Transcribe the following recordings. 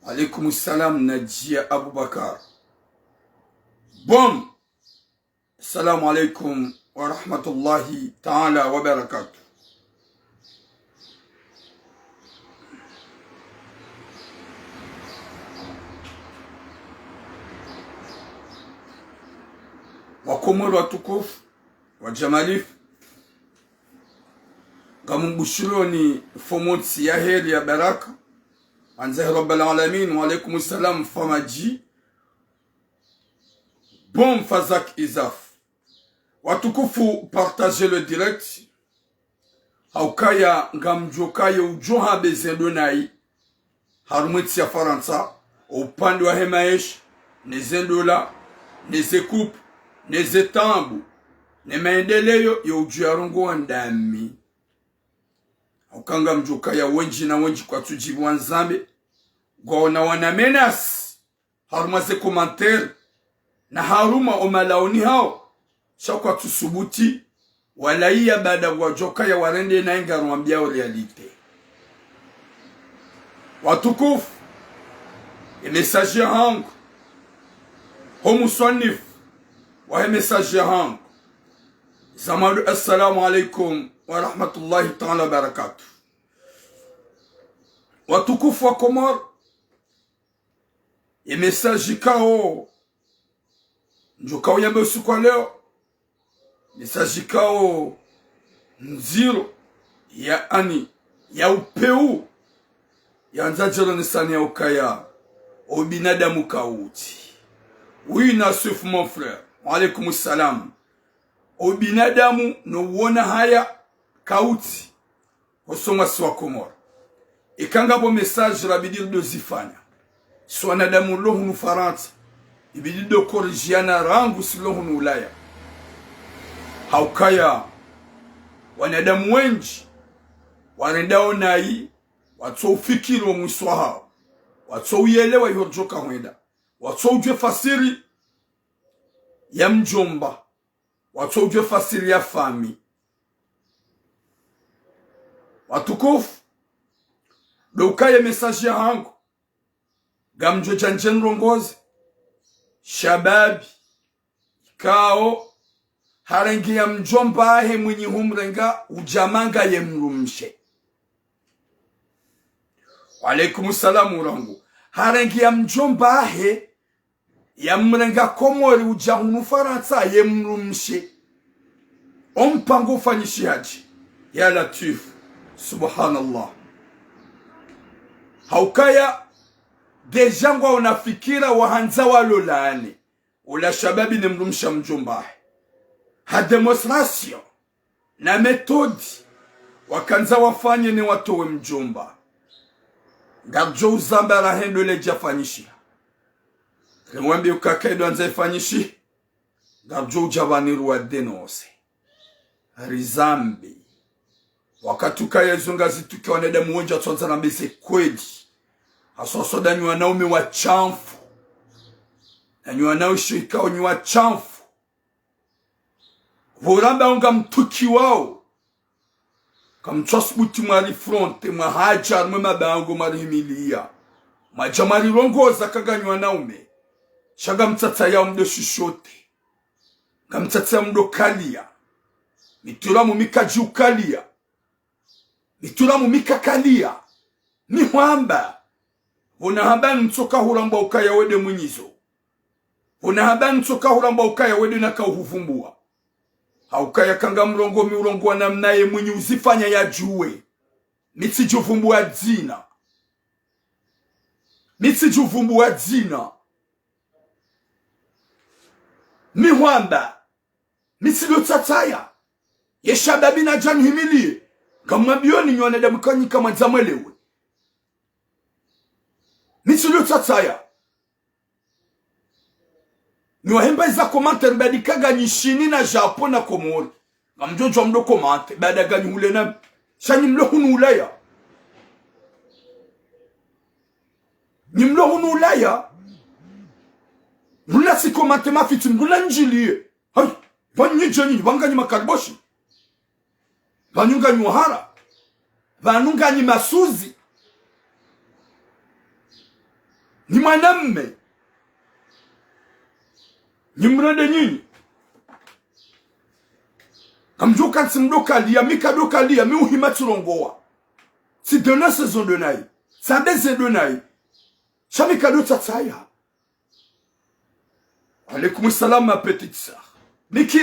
Alaykoum salam Nadia Aboubakar. Bon. Assalamu alaikum wa rahmatullahi ta'ala wa barakatuh. Wakomoro watukufu wa Jamalif Gamumbushironi fomonsi ya heri ya baraka Anzahi Rabbal Alamin. Wa alaikum salam Famaji. Bon Fazak Izaf. Watukufu, partagez le direct. Haukaya ngamjokaya ujoha bezendonai. Harumwiti ya Faransa. Upande wa Hemaesh. Nezendola. Nezekup. Nezetambu. Nemendeleyo ya ujuarungu wandami. Haukanga mjokaya wenji na wenji kwa tujibu wanzambe. Gwaona wana menas. Harumaze komantere. Na haruma omalaoni hao. Shakwa tusubuti walaia baada wajoka ya warende na inga ruambia o realite. Watukufu, message hangu homu sonif wa message hangu zamadu. Assalamu alaikum wa rahmatullahi ta'ala wa barakatuh. Watukufu wa Komoro, message kao njokao yambe usiku wa leo. Message kao nziro ya ani ya upeu ya nzajero nisani ya ukaya o binadamu kauti. Oui Nasif mon frère, wa alaikum salam. O binadamu no wona haya kauti osoma swa Komoro. Ikanga bo message rabidir do zifanya so wanadamu lohunu Faransa ibidi do korjiana rangu silohunu Ulaya. Haukaya wanadamu wenji wanendao nai watu ufikiri wa mwiswa hao, watu uyelewa yojoka huenda, watu ujwe fasiri ya mjomba, watu ujwe fasiri ya fami. Watukufu, dokaya message ya hangu gamjo janjen rongozi shababi kao harengi ya mjomba ahe mwenye humrenga ujamanga ye mrumshe. Wa alaikum salamu rangu. Harengi ya mjomba ahe ya mrenga Komori ujahunu Faransa ye mrumshe. Ompango ufanyishi haji. Ya Latif. Subhanallah. Haukaya dejangwa unafikira wahanza walolaani. Ula shababi ni mrumsha mjomba ahe. Ha demonstration na metodi wakanza wafanye ni watowe mjomba. Ngabjo uzamba rahendo le jafanishi. Remwambi ukakaido anza ifanyishi. Ngabjo ujabaniru wa denose. Rizambi. Wakatuka yezunga zituke wanadamu wenja tuanza na mbese kweli. Hasosoda nyua naume wa chamfu. Na nyua naushi ikao nyua chamfu. Voramba unga mtuki wao. Kamchosbuti mwari fronte, mahajar mwema bango mwari himilia. Majamari rongoza kaganywa naume. Shaga mtata yao mdo shishote. Kamtata mdo kalia. Mituramu mika jiu kalia. Mituramu mika kalia. Ni huamba. Vona habani mtoka huramba ukaya wede mwenyizo. Vona habani mtoka huramba ukaya wede naka uhuvumbua. Haukaya kanga mrongo miurongo wa namnaye mwenye uzifanya ya juwe. Mitsijuvumbu wa dzina. Mitsijuvumbu wa dzina. Mihwamba. Mitsilo tataya. Yeshababi na janu himilie. Kama bioni nywane damukanyi kama zamwelewe. Mitsilo tataya. Niwahemba iza komante mbadi kaga nishini na Japon na Komori. Gamjojo mdo komante. Bada gani hule na shani mlo hunu Ulaya. Ni mlo hunu Ulaya. Mula si komante mafiti mula njilie. Hai. Vanyi jeni. Vanganyi makariboshi. Vanyunganyi wahara. Vanunganyi masuzi. ni mwanamme ni mrende nyinyi kamjoka tsimdoka liya mikadoka liya mi uhima turongoa si dona saison de nai sandeze de nai shami kado tatsaya alaykoum salam ma petite sœur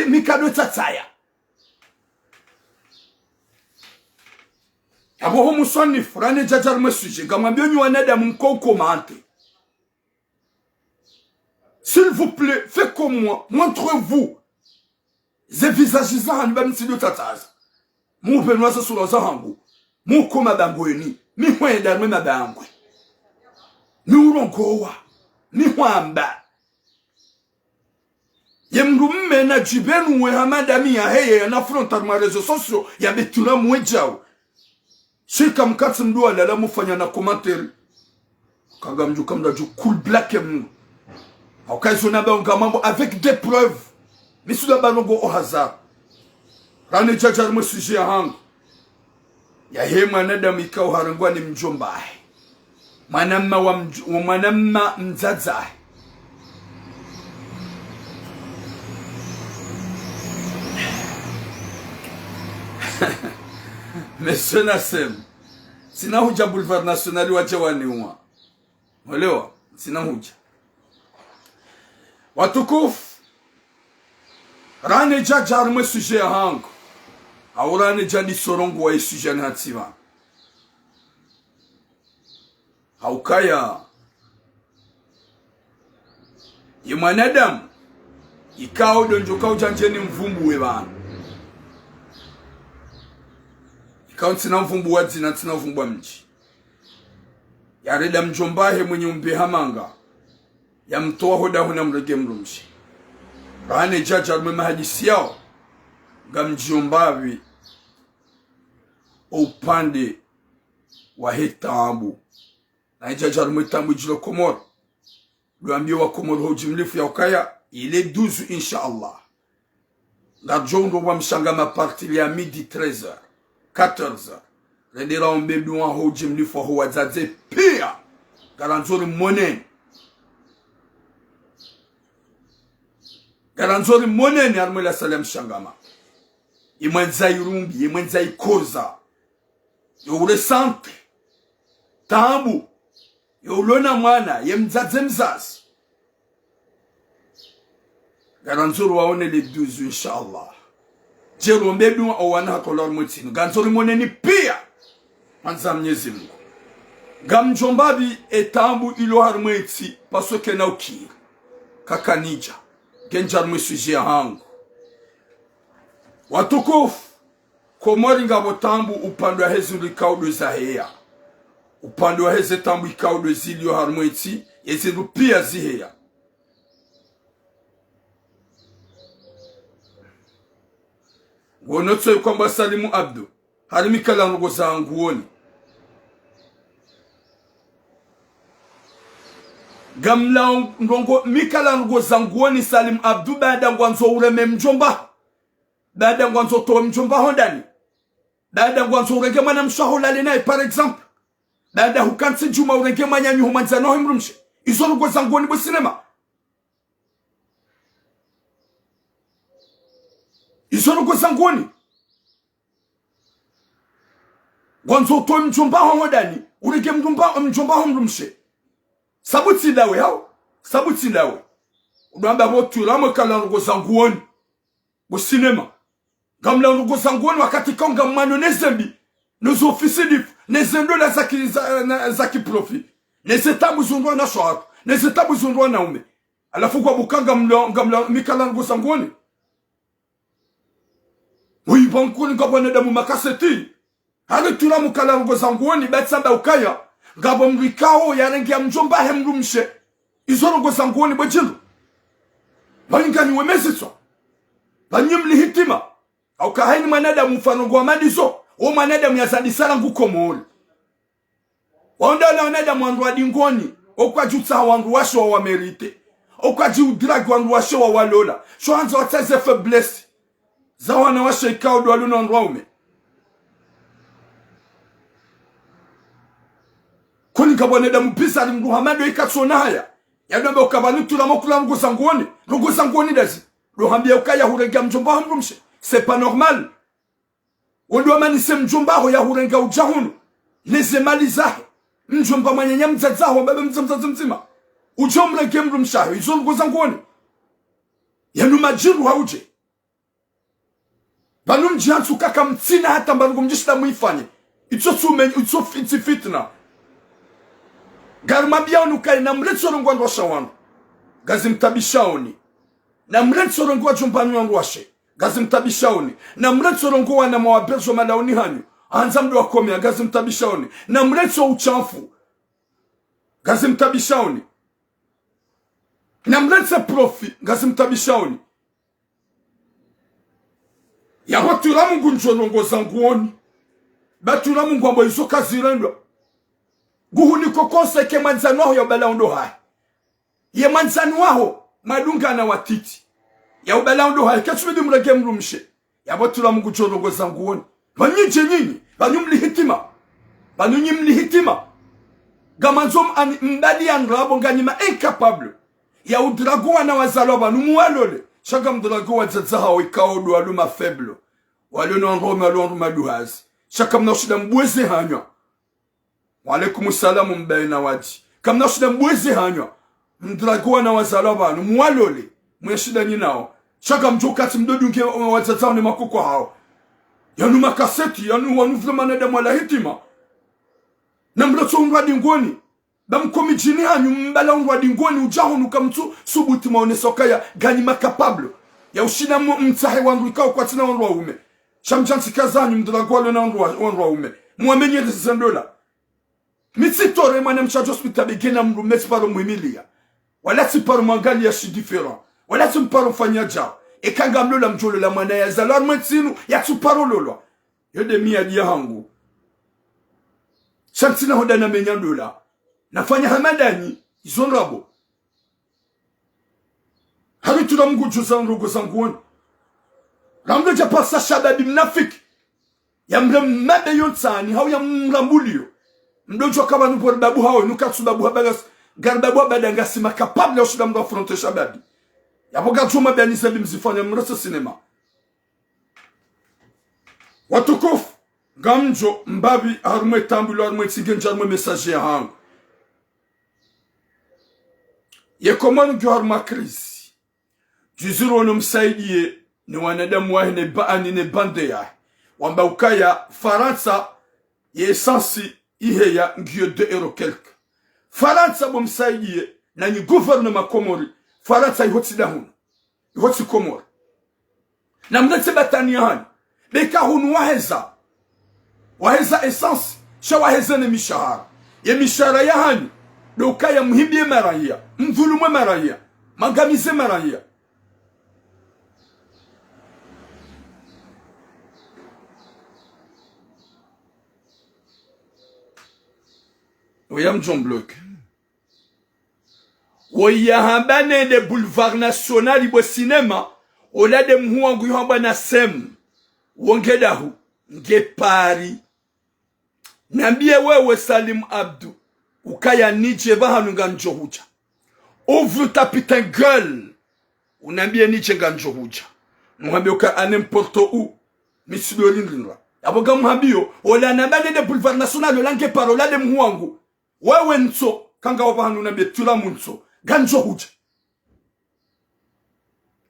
mikado tatsaya abo homu sonni frane jajar masuje gamambio nywanada mko commente. S'il vous plaît, faites comme moi, montrez-vous. Ze visage za han ba mtsido tataza. Mu penwa sa sulo za hangu. Mu koma bangoeni. Mi hwenda mwe mabangwe. Ni urongowa. Ni hwamba. Yemru mmena jibenu we hamada mi ya heye na frontal ma réseaux sociaux ya betuna mwejaw. Shika mkatsi mdua lala mufanya na commentaire. Kaga mjuka mdaju cool black em. Avec des preuves. Mais sous la balongo au hasard. Rane jajar mo sujet hang. Ya he manada mikao harangwa ni mjomba. Manamma mzaza. Monsieur Nassem. Sina huja boulevard national wa jawani uwa. Mwelewa? Sina huja. Watukufu rane jajar mo sujet hang. Aurane jani sorongo wa sujet hatima. Haukaya Yemanadam ikao donjoka ujanjeni mvumbu webana. Ikao tina mvumbu wa zina tina mvumbu wa mji. Yareda mjombahe mwenye umbehamanga. Ya mtoa hoda huna mrege mrumshi. Rane jajar mwe mahadisi yao. Nga mjombavi upande wa hetambu. Na jajar mwe tambu jilo Komoro. Luambia wa Komoro hujimlifu ya ukaya. Il est 12 Inch'Allah. La jondo wa mshangama parti ya midi 13h. 14h. Rendera ombebi wa hujimlifu wa huwa zadze pia. Garanzori monene. Garanzori monene armela salem shangama. Imanza irumbi, imanza ikoza. Yore sante. Tambu. Yolona mwana, yemzadze mzazi. Garanzori waone le 12 Inch'Allah. Jero mbebi wa owana hakolor mwetinu. Garanzori monene pia. Manza mnyezi Mungu. Gamjombabi etambu ilo harmweti pasoke na ukiri. Kakanija. Genjar mwisuje hangu. Watukufu. Komori ngabo tambu upande wa hezi ulikaudu za heya. Upande wa hezi tambu ikaudu zilio harmweti. Yeziru pia ziheya. Wonotso yukwamba Salimu Abdu. Harimikala nrugo za anguoni. Gamla ndongo mikala nrugo za anguoni Salimu Abdu baada ngwanzo ureme mjomba. Baada ngwanzo towe mjomba hondani. Baada ngwanzo urenge mana mshahula lenae par exemple. Baada hukansi juma urenge manya nyuhumanza nohe mrumshe. Izo nrugo za anguoni bo sinema. Izo nrugo za anguoni. Ngwanzo towe mjomba hondani. Urenge mjomba mrumshe. Sabuti lawe hao. Sabuti lawe. Udwamba botu ramo kala nrugo za anguoni. Bo sinema. Gamla nrugo za anguoni wakati konga mmano nezembi. Nos officiers nezendo la zaki profi. Nezetabu zundwa na shwatu. Nezetabu zundwa na ume. Alafu kwa bukanga gamla mikala nrugo za anguoni. Uibankuni ngabwane damu makaseti. Hali tulamu kala nrugo za anguoni betsamba ukaya. Ngabo mrikao ya rengi ya mjomba hemrumshe. Izo nrugo za anguoni bwejilu. Balingani wemesiswa. Banyumli hitima. Au kahini manada mfano kwa madizo. O manada myazadisala ngukomoli. Waondala manada mwanduwa dingoni. O kwa jutsa wandu washo wa merite. O kwa jiudragi wandu washo wa walola. Sho hanzo wateze faiblesse. Zawana washo ikao duwalu na nruwa ume. kuni kabone da mpisa ali Muhammad ikatsona haya yanombe ukabanu tulamo kula ngozangoni dazi lo hambia ukaya hurenga mjomba hamrumshe c'est pas normal ondo manise mjomba ho ya hurenga ujahunu leze mali zahe mjomba manyanya mzazaho baba mzimzima ujomre gemrumshaho izo ngozangoni yanu majiru hauje banu mjihansu kaka mtsina hata mbangu mjishita muifanye itso fitna garma bianu kai na mletso ngwa shawanu gazim tabishaoni na mletso ngwa jumpanu wangu washe gazim tabishaoni na mletso ngwa na mawabezo malaoni hanyu anza mdo wakomea gazim tabishaoni na mletso uchafu gazim tabishaoni na mletso profi gazim tabishaoni ya watu la mungu njonongo zanguoni batu la mungu ambo iso kazirendo guhu niko konseke manzanu waho ya ubala undo hai ye manzanu waho madunga na watiti ya ubala undo hai kachumidi mrege mrumshe ya watu la mungu njonongo zanguoni banyije nyinyi banyumli hitima gamanzom mbali ya nrabo nganyima incapable ya udrago wana wazaloba numuwalole chaka mdrago wazazaha wikaodu waluma feblo walona nrome walona duhazi chaka mnashida mbweze hanywa walaikum salamu mbaina waji kamnashida mbweze hanywa mdrago wana wazaloba numuwalole mweshida ninao chaka mjokati mdodunge wazazaha ni makoko hao yanu makaseti yanu wanuvle manada mwala hitima na mlato unwa dingoni bamkomi jini hanyu mbala unwa dingoni ujahu nukamtu subuti maonesoka ya gani makapablo ya ushina mtahe wangu ikao kwa tina wanwa ume shamjansi kazanyu mdragwalo na wanwa ume mwamenye zizendola mititore mwane mchajo hospitali gena mrumeti paro mwemilia wala tiparo mangali ya shi different wala tiparo fanya jao ekanga mlola mjolo la mwana ya zalo armetsinu ya tuparo lolwa yode miya diya hangu shantina hoda na menyandola nafanya hamadani izonrabo habitu la mungu juzanrugo zanguoni ramdo japasa shababi mnafiki ya mremabe yotsani hau ya mrambulio mdojo kama nupori babu hao nukatsu babu habagas garbabu habadangasi makapable ya ushida mdo fronte shababi yapoka chuma bia nisebi mzifanya mrasa sinema watukufu gamjo mbabi harumwe tambulo harumwe tsigenja harumwe mesaje ya hangu yekomanu gyo haruma krizi juzuru ono msaidie ni wanadamu wahe ne baani ne bande ya wamba ukaya Faransa ye esansi ihe ya ngyo 2 euro kelke Faransa bo msaidie na ni gouvernement Komori Faransa ihotsi dahunu ihotsi Komori na mdetse batani hani beka hunu waheza essence sha waheza ne mishahara ye mishahara ya hani doka ya muhimbie maraya mvulumwe maraya magamize maraya William John Block Woyahambane de boulevard national ibo cinema ola de mhuangu yohamba na sem wongedahu nge pari nambie wewe Salim Abdou ukaya niche bahanu nganjohuja ouvre ta putain gueule unambie niche nganjohuja mwambie uka a n'importe où misidolindra aboga mhambio ola nambane de boulevard national ola nge parola de mhuangu wewe nso kanga wabahanu nambie tula munso ganjohuja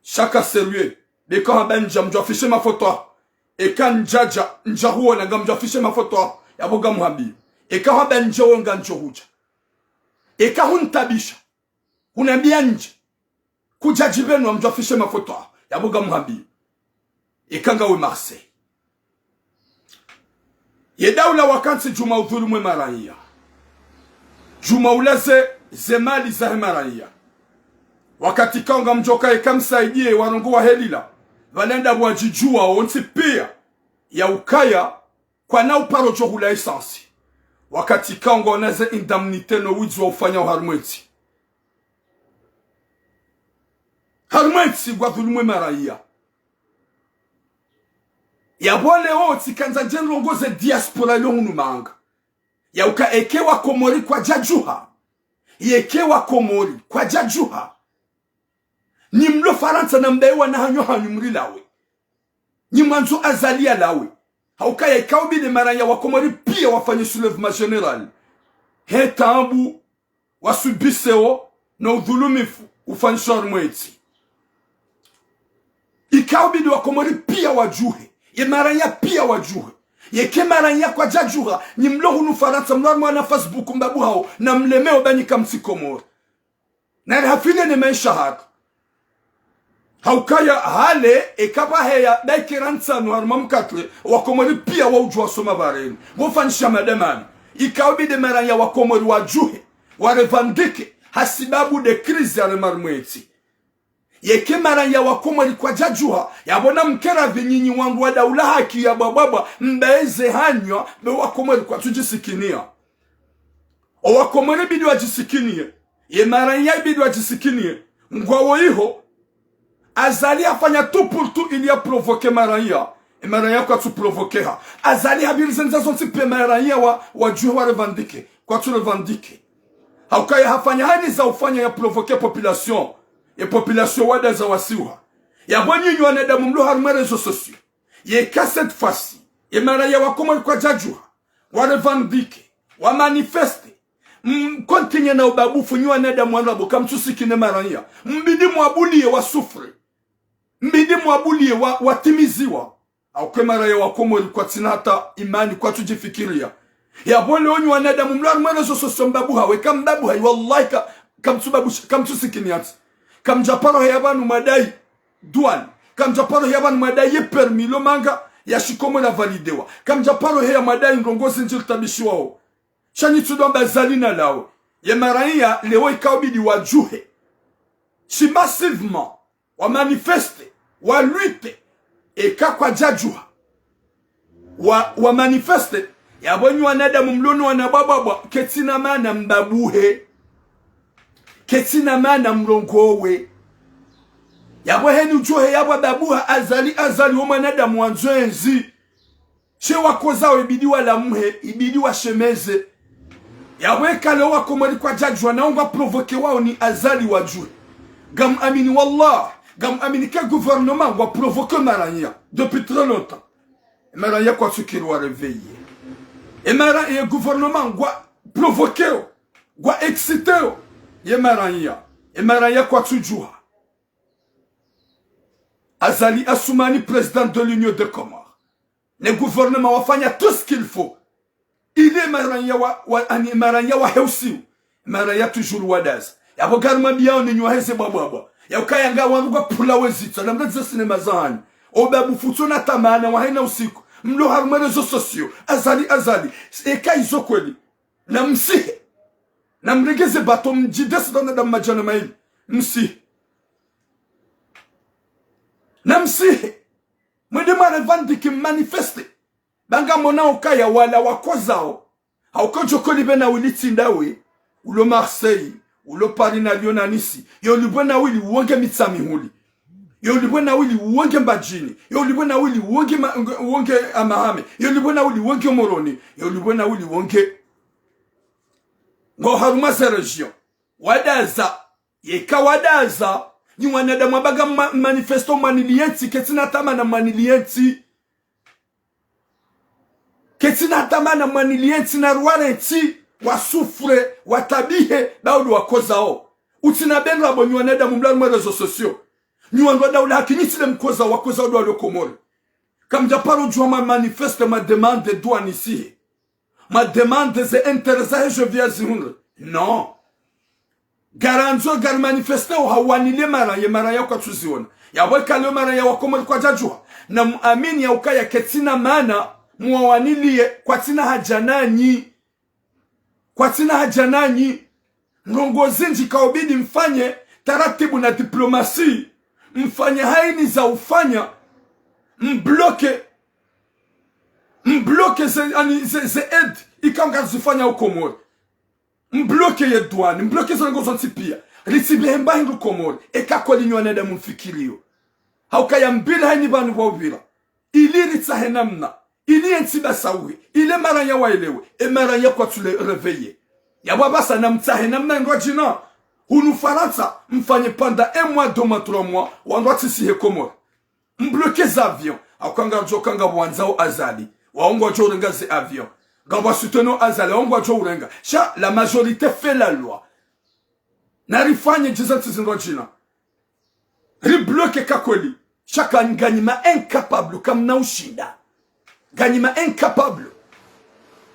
Chaka sérieux de quand ben jam afficher ma photo et quand jaja njahuo na gam afficher ma photo ya boga muhabi et quand ben njo nganjohuja et quand hun tabisha unambia nje kujajibenu amjo afficher ma photo ya boga muhabi et kanga we Marseille yedaula wakansi juma udhulumu maraya juma ulaze zemali za maraya wakati kanga mjoka ekamsaidie warongo wa helila valenda wajijua onti pia ya ukaya kwa na uparo johula esansi wakati kanga onaze indemnite no wizu wa ufanya harumweti kwa dhulumwe maraya ya bole oti kanza jenrongoze diaspora yohunu manga ya uka ekewa komori kwa jajuha yekewa komori kwa jajuha ni mlo Faransa na mbewa na hanyo hanyumri lawe ni mwanzo azalia lawe hauka ya ikaubi de maranya wa komori pia wafanye soulèvement général hetambu wasubiseo na udhulumifu ufanshor mweti ikaubi de wa komori pia wajuhe ye maranya pia wajuhe yeke maranya kwa jajuha ni mlo hunu Faransa mlo na Facebook mbabu hao na mlemeo bani kamsi komori na hafile ne menshahad haukaya hale ekaba heya daikiransa noir mamkatre wakomori pia waujwa soma bareni wofanisha madamani ikaubi de maranya wakomori wajuhe warevandike hasibabu de krizi ya remarmweti yeke maranya wakomori kwa jajuha yabona mkera vinyinyi wangu wa daula haki ya bababa mbeze hanywa be wakomori kwa tujisikinia o wakomori bidi wajisikinie ye maranya bidi wajisikinie ngwawo iho azali afanya tout pour tout il y a provoqué maranya et maranya kwa tu provoquer ha azali habiri zenzazo tipe maranya wa juhe wa revandike kwa tu revandike haukaya hafanya hani za ufanya ya provoquer population et population wada za wasiwa ya bwanyi nywane da mumlo haruma réseaux sociaux ye ka cette fois-ci ye maranya wa komori kwa jajuha wa revandike wa manifeste kontinye na ubabufu nywane da mwana boka mtusikine maranya mbidi mwabulie wa sufre mbidi mwabulie watimiziwa au kemaraya wa komori kwa tinata imani kwa tujifikiria ya bole onyu wanada mumlar mwana so mbabu hawe kam babu hawe wallahi kam tusikiniat kam japaro ya banu madai douane kam japaro ya banu madai permis lo manga ya shikomo na validewa kam japaro ya madai ndongozi njil tabishiwao chani tudomba zalina lao ya maraya leo ikabidi wajuhe si massivement wa manifeste wa lutte eka kwa jajuha wa manifeste ya bonyu wanada mumlono wanabababa ketina mana mbabuhe ketina mana mrongowe ya boheni ujohe ya babuha azali womanada mwanzoenzi she wakoza ibidi wala muhe ibidi wa shemeze ya weka leo wakomori kwa jajuha na unga provoke wao ni azali wajue gam amini wallah gam amini ke gouvernement va provoquer maranya depuis très longtemps maranya kwa sukiri wa réveiller et maranya gouvernement va provoquer va exciter ye maranya kwa tujua azali Assoumani président de l'Union des Comores le gouvernement va faire tout ce qu'il faut il est maranya wa heusi maranya toujours wadaz ya bogarma bien ni nyuheze bababa ya ukayanga wangu pula wezita na mdaza sinema zani obabu futuna tamana wa haina usiku mlo haruma réseaux sociaux azali eka izo kweli na msihe na mregeze bato mjidesi dona da majana maili msihe na msihe mwede mwane vandiki manifeste banga mona ukaya wala wakozao haukojo koli bena wiliti ndawe ulo Marseille ulo Paris na Lyon na Nice yo libona wili uonge mitsami huli yo libona wili uonge mbajini yo libona wili uonge amahame yo libona wili uonge moroni yo libona wili uonge ngo haruma za region wadaza yeka wadaza ni wanada mabaga manifesto manilienti ketina tama na manilienti ketina tama na manilienti na ruarenti wasufre watabihe daudu wakozao utina benra bo nywaneda mumla mu réseaux sociaux nywanwa daula hakinitile mkoza wakozao do alokomori kam japaro juma manifeste ma demande douane ici ma demande c'est intéressant je viens zihunre non garanzo gar manifeste o hawanile mara ya kwa tuziona ya weka le mara ya wakomori kwa jajua na muamini ya ukaya ketina mana muawanilie kwa tina hajanani kwa tina hajanani ngongozi njikaobidi mfanye taratibu na diplomasi mfanye haini za ufanya mbloke ze aide ikanga zifanya ukomori mbloke ye douane mbloke za ngozo ntipia risibe hemba hindu komori ekakoli nywaneda mumfikirio haukaya mbila haini banu wawira iliri tsahenamna il y a un tibasaoui, il est maranya wa elewe, et maranya kwa tu le réveiller. Yabwa basa na mtahe na mnangwa jina, hunu faransa, mfanye panda 1 mois, 2 mois, 3 mois, wandwa tisi he Komoro. Mbloke za avion, akanga jokanga wanzao azali, waongwa jo renga ze avion. Gamba souteno azali, waongwa jo renga. Cha, la majorité fait la loi. Narifanye jizanti zindwa jina. Ribloke kakoli. Chaka nganyima incapable, kam na ushinda. Ganyima incapable.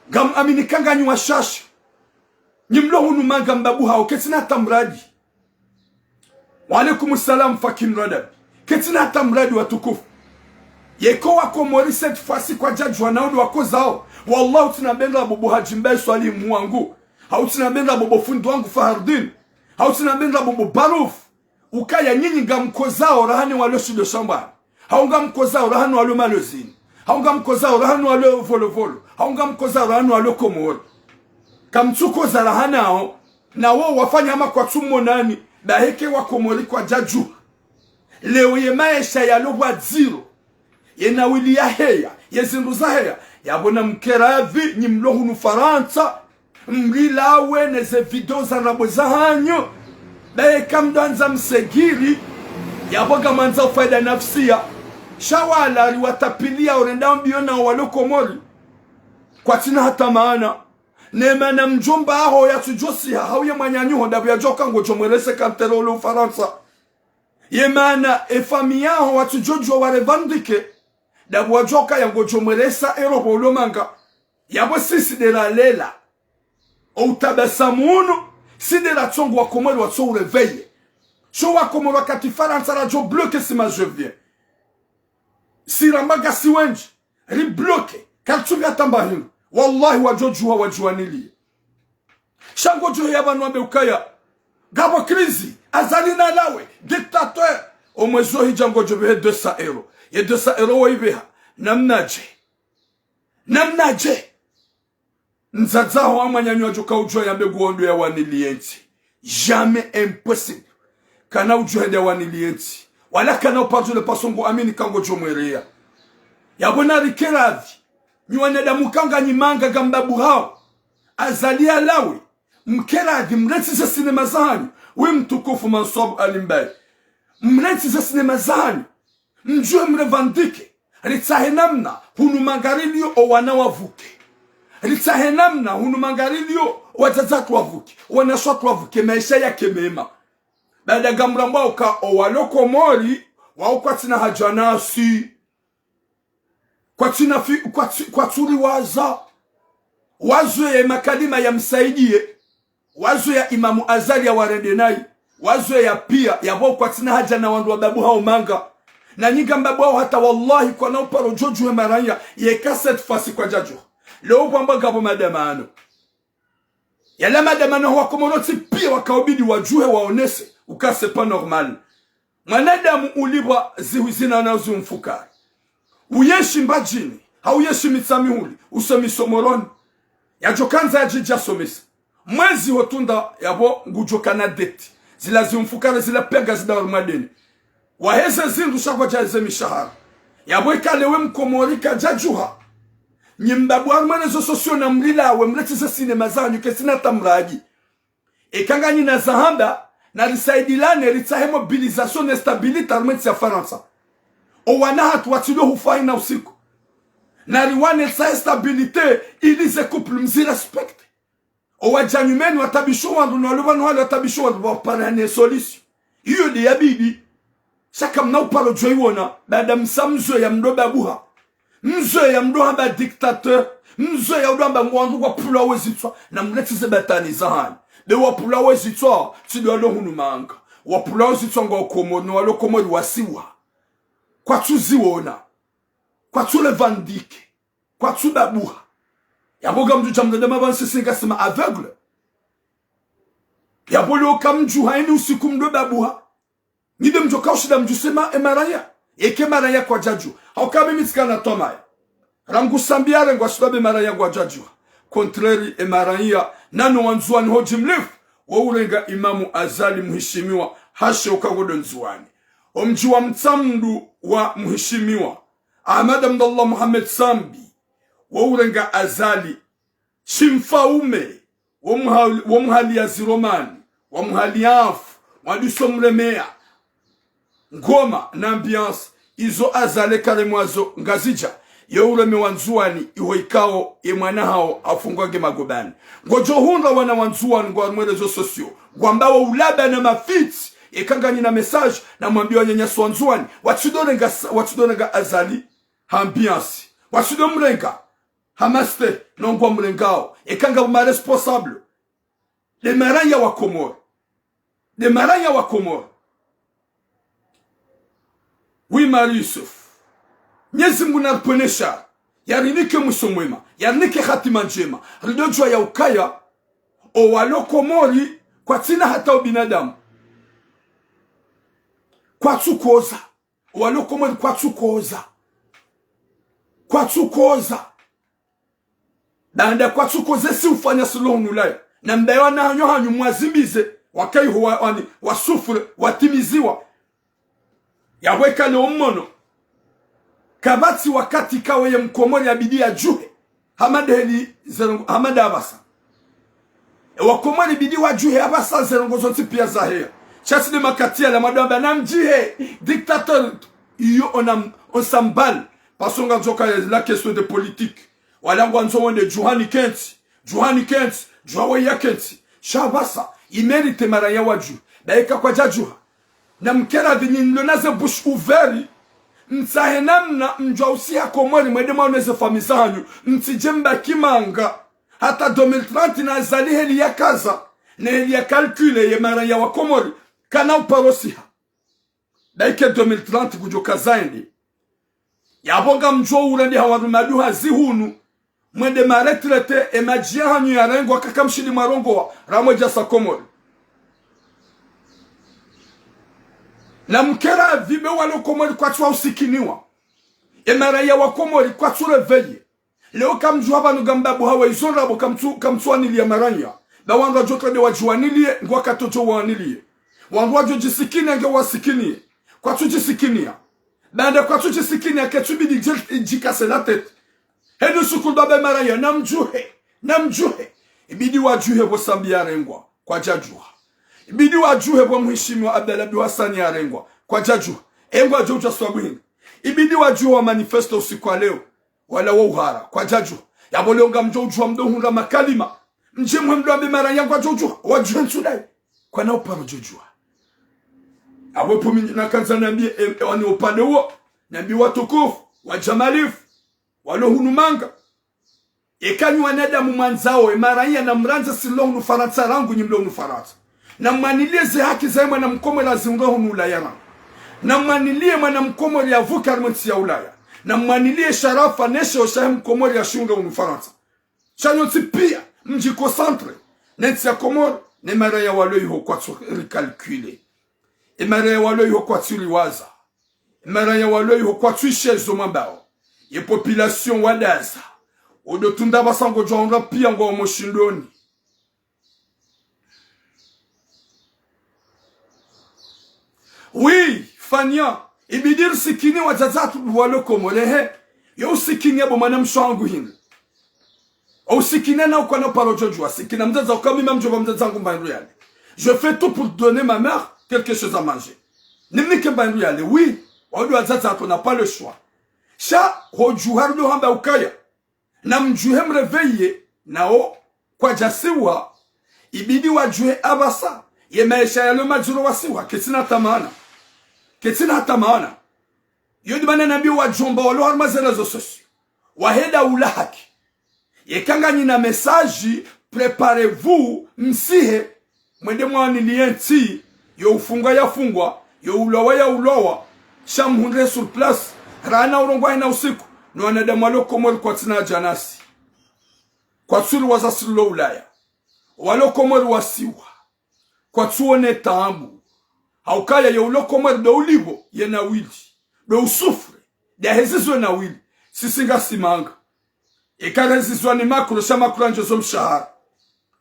Gam aminikanga nywa shash. Nyimlo hunu manga mbabu hao, ketina tamradi. Wa alaikumus salam fakim radab. Ketina tamradi watukufu. Yeko wako mori cette fois-ci kwa judge wanaudu wako zao. Wallahu tunabenda bobo hajimbai swali muangu. Hau tunabenda bobo fundu wangu Fahardin. Hau tunabenda bobo Baruf. Ukaya nyinyi nga mkozao rahani walo shido shamba. Hau nga mkozao rahani walo malozini. Hau nga mkozao rahani walo volo. Hau nga mkozao rahani walo komori. Kamtuko za rahana hao. Na wao wafanya hama kwa tumo nani. Baheke wa komori kwa jaju. Leo ye maesha ya lobwa zero. Ye na wili ya heya. Ye zinduza heya. Ya bona mkeravi nyimlohu nufaransa. Mlilawe neze video za rabo za hanyo. Bae kamdanza msegiri. Ya boga manza ufaida nafsia. Shawala riwatapilia orenda mbiona walo komori. Kwa tina hata maana. Nema na mjomba aho ya tujosi hauye manyanyuho. Dabu ya joka ngo jomwelese kantero ule ufaransa. Ye maana efami aho watujojwa warevandike. Dabu wa joka ya ngo jomwelesa erobo ule manga. Yabo sisi de la lela. Outabasamunu. Si de la tongo wa komori wa tso réveille. Cho wa komori wakati faransa la jo bloke si ma je viens. Si ramaga si wenji. Ri bloke. Kaltubi atamba hingu. Wallahi wajojuwa wajuanili. Shango juhe yabanwambe ukaya. Gabo krizi. Azalina lawe. Dictateur. Omwezo hijango jobehe 200 €. Ye 200 € waibeha. Namnaje. Nzazaho amanyanyo ajoka ujua yambe guondo ya wanilienti. Jamais impossible. Kana ujua ya wanilienti. Wala kana upazule pasongo amini kango jomwerea. Yabona rikeravi. Nywane da mukanga nyimanga gambabu hao. Azalia lawe. Mkeravi mreti za sinema zanyu. We mtukufu Mansob Alimbai. Mreti za sinema zanyu. Mjue mrevandike. Ritsahe namna. Hunu mangarilio o wanawavuke. Ritsahe namna. Hunu mangarilio wajazatu wavuke. Wanaswatu wavuke. Maisha ya kemema. Baada gamramba uka o waloko mori. Waukwa tina hajanasi. Kwa tuli wazo ya makalima ya msaidie, wazo ya Imamu Azali ya warendenai, wazo ya pia ya wao kwa tina haja na wandu wa babu hao manga. Na nyinga mbabu hao hata wallahi kwa nao paro joju ya maranya ye kaset fasi kwa jaju. Leo pamba gabo madamano. Yala madamano wakomonoti pia wakaobidi wajuhe waonese ukase pa normal. Mwanadamu ulibwa ziwizina na uzumfukari. Uyeshi mbajini, hauyeshi mitsamihuli, usomi somoroni. Yajokanza ya jija somisa. Mwezi hotunda yabo ngujokana deti. Zila zimfukare zila pega zida warumadeni. Waheze zindu shakwa jaze mishahara. Yabo ikalewe mkomorika jajuha. Nyimbabu warumanezo sosio na mlila we mletise sinema zanyu kesina tamraji. Ekanga nina zahanda na risaidilane ritsahe mobilizasyon na stabilita arumeti ya Faransa. Owana hatu watilo hufai na usiku. Nariwane sa stabilite ili ze couple mzi respecte. Owajanyumeni watabisho wandu na walubanu wale watabisho wandu waparane solution. Hiyo di yabidi. Shaka mna upalo joiwona. Bada msamzo ya mdo babuha. Mzo ya mdo hamba dictateur. Mzo ya mdo hamba mwandu wapula wezitwa. Na mletize batani zahani. De wapula wezitwa. Tidi walo hunu manga. Wapula wezitwa nga wakomori. Walo komori wasiwa. Kwa tuziwona. Kwa tule vandike. Kwa tudabuha. Yaboga mju chamdade mabansi singa sima aveugle. Yabolo kamju haini usiku mdo babuha. Nide mjo kaushida mju sema emaraya. Eke maraya kwa jaju. Haukabe mitikana tomaya. Rangu sambiare ngwa shidabe maraya kwa jaju. Contrary emaraya. Nano wanzuani hoji mlefu. Waurenga Imamu Azali muhishimiwa. Hashe ukagodo nzuani. Omji wa mtamdu wa muhishimiwa Ahmad Abdallah Muhammad Sambi waurenga azali shimfaume womhali ya ziromani womhali yafu wadusomremea ngoma na ambiance izo azale kare mwazo ngazija yeureme wanzuani ihoikao imwana hao afungwage magobani ngojo hunda wana wanzuani ngwa mwerezo sosio gwambawa ulaba na mafiti ikangani na message na mwambia wanyanyaso wanzuani watudonenga azali ambiance watudomrenga hamaste nongwa mrengao ikanga ma responsable de maranya wa Komoro oui Marie Yusuf Nyezi Mungu narponesha yarinike musomwema yarinike hatima njema ridojwa ya ukaya o walokomori kwa tina hata ubinadamu kwa tukoza walokomori kwa tukoza Danda kwa tukoze si ufanya suluhu nulaya na mbewa na hanyo mwazimbize wakai huwa wasufure watimiziwa yaweka le umono kabati wakati kawe ya mkomori ya bidi ya juhe hamada abasa wakomori bidi wa juhe abasa zerongozo tipi ya zahea chasi de makatia la madamba na mjihe dictateur iyo on s'emballe pasonga nzoka la question de politique walangwa nzomo de Juhani Kenti Juhawe ya Kenti shabasa imerite maraya waju baika kwa jajuha na mkera vinyi nlonaze bush uveri msahenamna mjausia komori mwede maoneze famisa hanyu mtijemba kimanga hata 2030 na zali heli ya kaza na heli ya kalkule ye maraya wa komori kana uparosiha baike 2030 kujoka zaindi yabonga mjo urende hawarumadu hazihunu mwende maretrete emajia hanyu ya rengo kakamshidi marongo wa ramoja sa komori na mkera vibe walo komori kwa tuwa usikiniwa emaraya wa komori kwa tuwa veye leo kamjua hapa nugambabu hawa izonra bo kamtuwa nili ya maranya na wangu wajotra de wajua nilie ngwa katoto wa nilie wangu wajo jisikini ange wasikini kwa tu jisikinia baada kwa tu jisikinia ketubidi jikase la tete henu sukul babe maranya namjuhe ibidi wajuhe bosambi ya rengwa kwa jajua ibidi wajuhe kwa mheshimiwa Abdalabi Hassan ya rengwa kwa jajua engwa joja swabwini ibidi wajuhe wa manifesto usiku wa leo wala wa uhara kwa jajua yabolonga mjojua mdohunda makalima mjimwe mdoambi maranya kwa jojua wajuhe nsudai kwa na uparo jojua awepo mingi na kanza niambie wani upande huo niambie watukufu wajamalifu walohunumanga ekanyu wanadamu mwanzao maranya na mranza silonu faransa rangu nyimlonu faransa na mwanilie ze haki za mwana mkomo la zinroho nulayana na mwanilie mwana mkomo ya vukarmenti ya ulaya na mwanilie sharafa neshe oshahe mkomo ya shunga unufaransa chanoti pia mji concentre neti ya komoro ne maraya walo yuho kwa recalcule e maraya walo yuho kwa tuliwaza e maraya walo yuho kwa tuishezo mambao ye population wadaza odotunda basango jwaunga pia ngo moshindoni oui fanya ibidir sikini wajazatu walo komolehe yo sikini abo manam shangu hin o sikini na uko na parojojwa sikina mzaza ukami mamjoba mzaza ngo mbandu yale je fais tout pour donner ma mère quelque chose à manger nimnike mbandu yale oui wadu wajazatu n'a pas le choix sha hojuhardo hamba ukaya na mjuhe mreveye nao kwa jasiwa ibidi wajue abasa ye maisha ya loma juro wasiwa ketina tamana yodi manana bi wajomba walo harmazela zososi waheda ulahaki yekanga nina message préparez-vous msihe mwende mwani lienti yo ufungwa ya fungwa yo ulowa ya ulowa shamhundre sur place rana urongwa ina usiku no wanadamu walo komori kwa tina janasi kwa tsulu wazasilu ulaya walo komori wasiwa kwa tuone tambu haukaya ya ulokomori do ulibo ye na wili do usufre de hezizwe na wili sisinga simanga ikara hezizwa ni makuro shama kuranjozo mshahara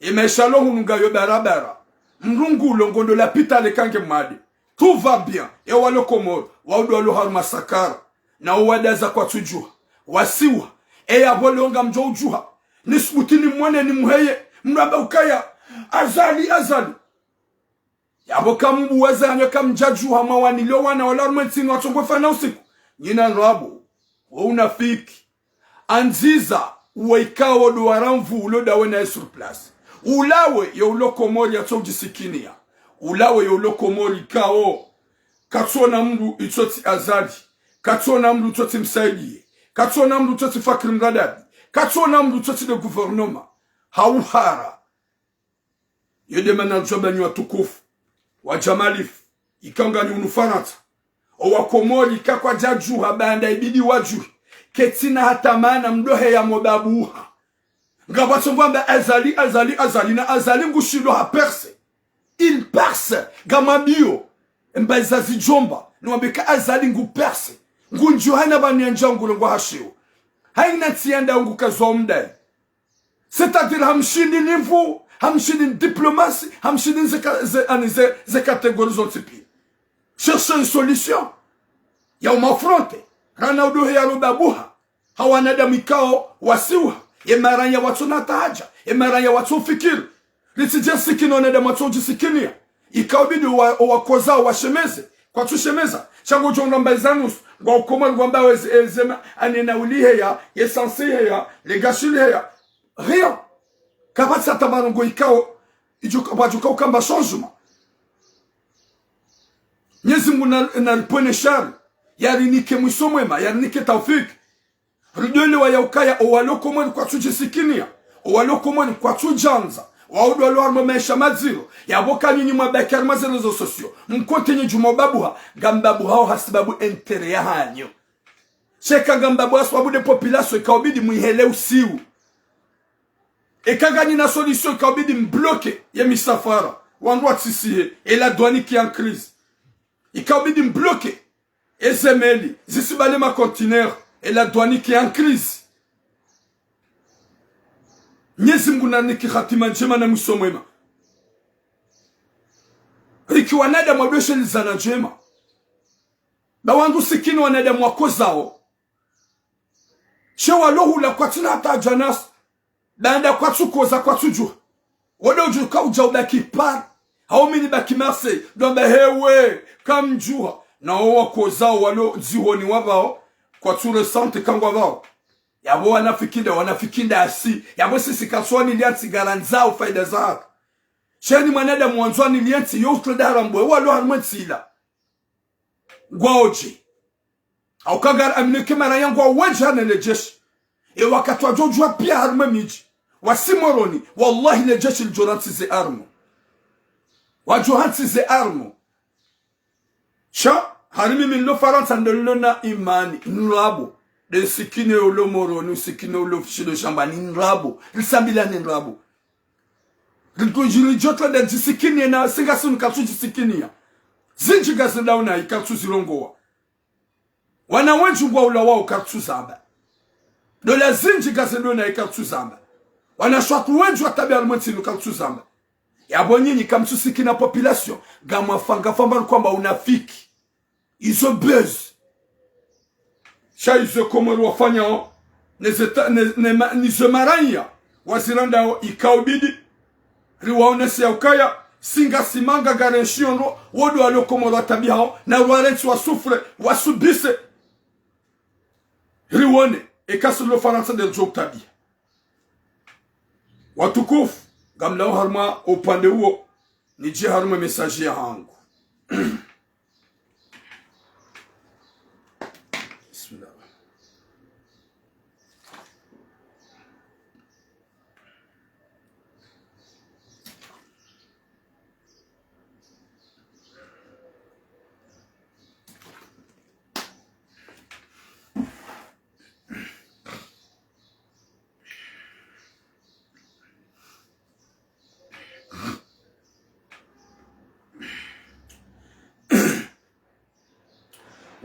imeshalo hununga yo barabara mrungu longondo la pita le kange mwade tout va bien ya walo komori waudu walo haru masakara na uwadaza kwa tujua wasiwa e ya bolonga mjoujuha nisbutini mwane ni muheye mraba ukaya azali yabo kamu wazanyo kamjajuha mawanilo wana wala mtini watongwe fana usiku nyina rabo unafiki anziza uwaikawo duwaramvu uloda wena sur place ulawe ya ulokomori atojisikinia ulawe ya ulokomori kao katona mdu itoti azali katona mdu itoti msaidie katona mdu itoti fakri mradadi katona mdu itoti de gouvernement hauhara yede mana jobani wa tukufu wa jamalif ikangani unufarata owakomori kakwa jajuha banda ibidi wajuhi ketina hata mana mdohe ya mobabuha ngabatsongwamba azali na azali ngushilo ha perse il perse gamabio mbazazi jomba nwambika azali ngu perse ngunjuhana banyanja ngulungwa hashio haina tienda ngukazwa mdai c'est-à-dire hamshini nivu hamshini diplomatie hamshini ze catégories ontipi chercher une solution ya umafronte rana udohe ya robabuha hawanada mikao wasiwa emaranya watu natahaja emaranya watu fikiri litije sikino nada watu jisikinia ikawbidi wakoza washemeze kwa tushemeza chango jonga mbazanus ngwa ukoma ngwamba wezema anena ulihe ya yesansi ya legashili ya rien kapatsa tabarongo ikao ijuka ukamba changement Nyezi na pone shari yarinike mwisomwema yarinike taufiki ridole wa yaukaya owalokomoni kwa tujisikinia owalokomoni kwa tujanza waudu walwarmo maisha maziro yaboka nyinyi mabakari mazerezo sosio mkontenye jumobabuha gambabu hao hasibabu entere ya hanyo cheka gambabu hasibabu de population ikawabidi muihele usiu ekagani na solution ikawabidi mbloke ya misafara wandwa tsisihe ela douane qui en crise ikawabidi mbloke ezemeli zisibale ma conteneur et la douane qui est en crise. Nyezi mguna niki khatima njema na mwisomwema. Riki wanada mwabeshe lizana njema. Bawandu sikini wanada mwako zao. Chewa lohu la kwa tina hata janas. Baanda kwa tukoza kwa tuju. Wada ujuka ujauda kipar. Haumini baki Marseille. Domba hewe kamjuha. Na wako zao walo zihoni wabao. Kwa tu resante kangwa vao yabo wanafikinda asi yabo sisi kaswani lianti garanza u faida zake cheni manada mwanzwani lianti yotre darambwe walo harmatsila gwaoji au kagar amine kemara yangu wajana lejeshi e wakatwa jojwa pia harmamiji wasimoroni wallahi lejeshi aljoranti ze armo wajohanti ze armo harimi min lo faransa ndolona imani nrabo de sikine olo moronu sikine olo fichilo shambani nrabo lisambila nrabo rikujiri jotla de sikine na singasun katsu sikinia zinji gasendauna ikatsu zirongoa wana wenju ngwa ula wao katsu zamba do la zinji gasendona ikatsu zamba wana shwatu wenju atabia almantinu katsu zamba yabonyinyi kamtsu sikina population gamwa fanga famba kwamba unafiki izo buzz shaizo komoro wafanya nizo maranya waziranda ikaubidi riwaonesi ya ukaya singa simanga garenshion wodo alo komoro tabi hao na warensi wasufre wasubise riwone ekasulo faransa de jok tabi watukufu gamlao harma upande huo nije harma mesaji ya hangu